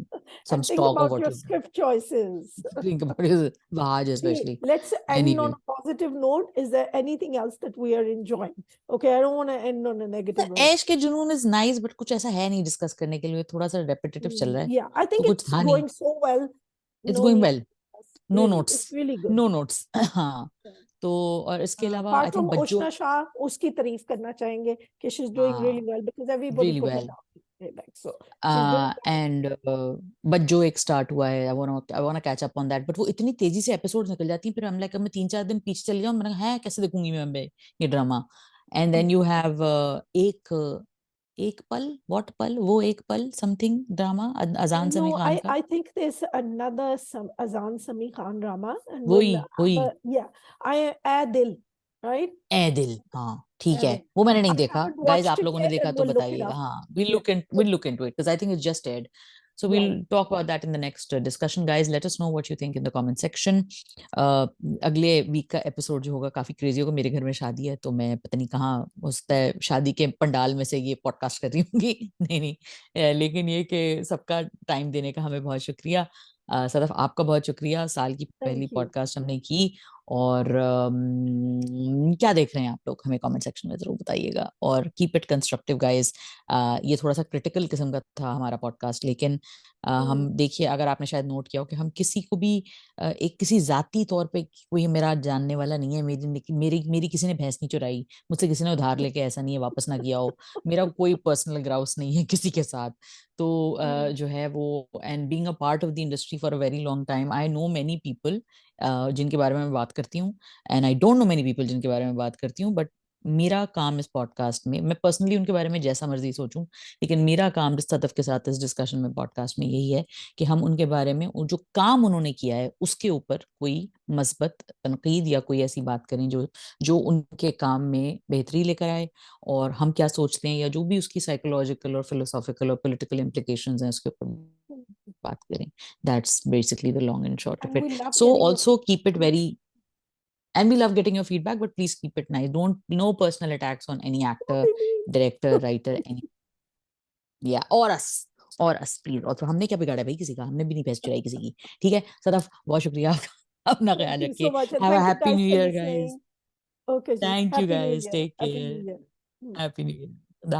some and think stock of about what your you've done. script choices. Think about his Wahaj See, especially. let's end on Anyway, a positive note. Is there anything else that we are enjoying? Okay, I don't want to end on a the negative note. ऐश के जुनून is nice, but कुछ ऐसा है नहीं discuss करने के लिए, थोड़ा सा रेपिटेटिव चल रहा है, Yeah, I तो think कुछ it's था नहीं। going so well. It's No going need. Well, no Really, notes, it's really good. No notes. हाँ, तो और इसके अलावा I Apart from think Bajjo Ushna Shah, उसकी तारीफ करना चाहेंगे कि she's doing really हाँ well because everybody really put her well. down playback. So she's doing well. And Bajjo एक स्टार्ट हुआ है, I want catch up on that, but वो इतनी तेजी से एपिसोड निकल जाती है, फिर हम लाइक मैं 3-4 दिन पीछे चली जाऊँ, मैंने कहा है कैसे देखूंगी मैं ये ड्रामा। एंड देन यू हैव एक एक पल, व्हाट पल, वो एक पल समथिंग ड्रामा अजान समी No, खान का। I think there's another some Azan Sami Khan drama, and वही when वही yeah, I Adil, right? ए दिल, हाँ ठीक है, Adil. वो मैंने I नहीं देखा haven't गाइज, watched आप it लोगों ने yet, देखा and तो we'll look it बताइएगा। up. हाँ, Yeah. we'll look into it because I think it's just aired, so we'll Right. talk about that in the next discussion guys. Let us know what you think in the comment section. uh, अगले week का episode जो होगा काफी crazy होगा। मेरे घर में शादी है, तो मैं पता नहीं कहाँ उस शादी के पंडाल में से ये पॉडकास्ट कर रही होंगी। नहीं नहीं, लेकिन ये कि सबका टाइम देने का हमें बहुत शुक्रिया। सदफ आपका बहुत शुक्रिया, साल की पहली Thank you. पॉडकास्ट हमने की। और क्या देख रहे हैं आप लोग, हमें कमेंट सेक्शन में जरूर बताइएगा, और कीप इट कंस्ट्रक्टिव गाइस। ये थोड़ा सा क्रिटिकल किस्म का था हमारा पॉडकास्ट, लेकिन हम देखिए, अगर आपने शायद नोट किया हो कि हम किसी को भी एक किसी जाती तौर पे, कोई मेरा जानने वाला नहीं है, मेरी मेरी मेरी किसी ने भैंस नहीं चुराई, मुझसे किसी ने उधार लेके ऐसा नहीं है वापस ना किया हो, मेरा कोई पर्सनल ग्राउस नहीं है किसी के साथ। तो जो है वो, and being a part of the industry for a very long time, I know many people जिनके बारे में मैं बात करती हूँ, and I don't know many people जिनके बारे में बात करती हूँ, बट मेरा काम इस पॉडकास्ट में, मैं पर्सनली उनके बारे में जैसा मर्जी सोचूं, लेकिन मेरा काम जिस सदफ के साथ इस डिस्कशन में, पॉडकास्ट में, यही है कि हम उनके बारे में, जो काम उन्होंने किया है उसके ऊपर कोई मस्बत तनकीद या कोई ऐसी बात करें जो जो उनके काम में बेहतरी लेकर आए, और हम क्या सोचते हैं या जो भी उसकी साइकोलॉजिकल और फिलोसॉफिकल और पॉलिटिकल इम्प्लीकेशंस हैं उसके ऊपर बात करें। That's basically the long and short of And it. we love So getting your also keep it feedback. very, and we love getting your feedback, but please keep it nice. Don't, no personal attacks on any What actor, do you director, mean? writer, any. या और us please. और तो हमने क्या बिगाड़ा भाई किसी का, हमने भी नहीं भैंस चुराई किसी की। ठीक है सदफ, बहुत शुक्रिया आपका, अपना Thank ख्याल you so रखिए। much, and have a thank you happy guys new for year guys. listening. Okay, ji. Thank you Happy New guys, Year. Take Happy New care. Year. Hmm. Happy new year.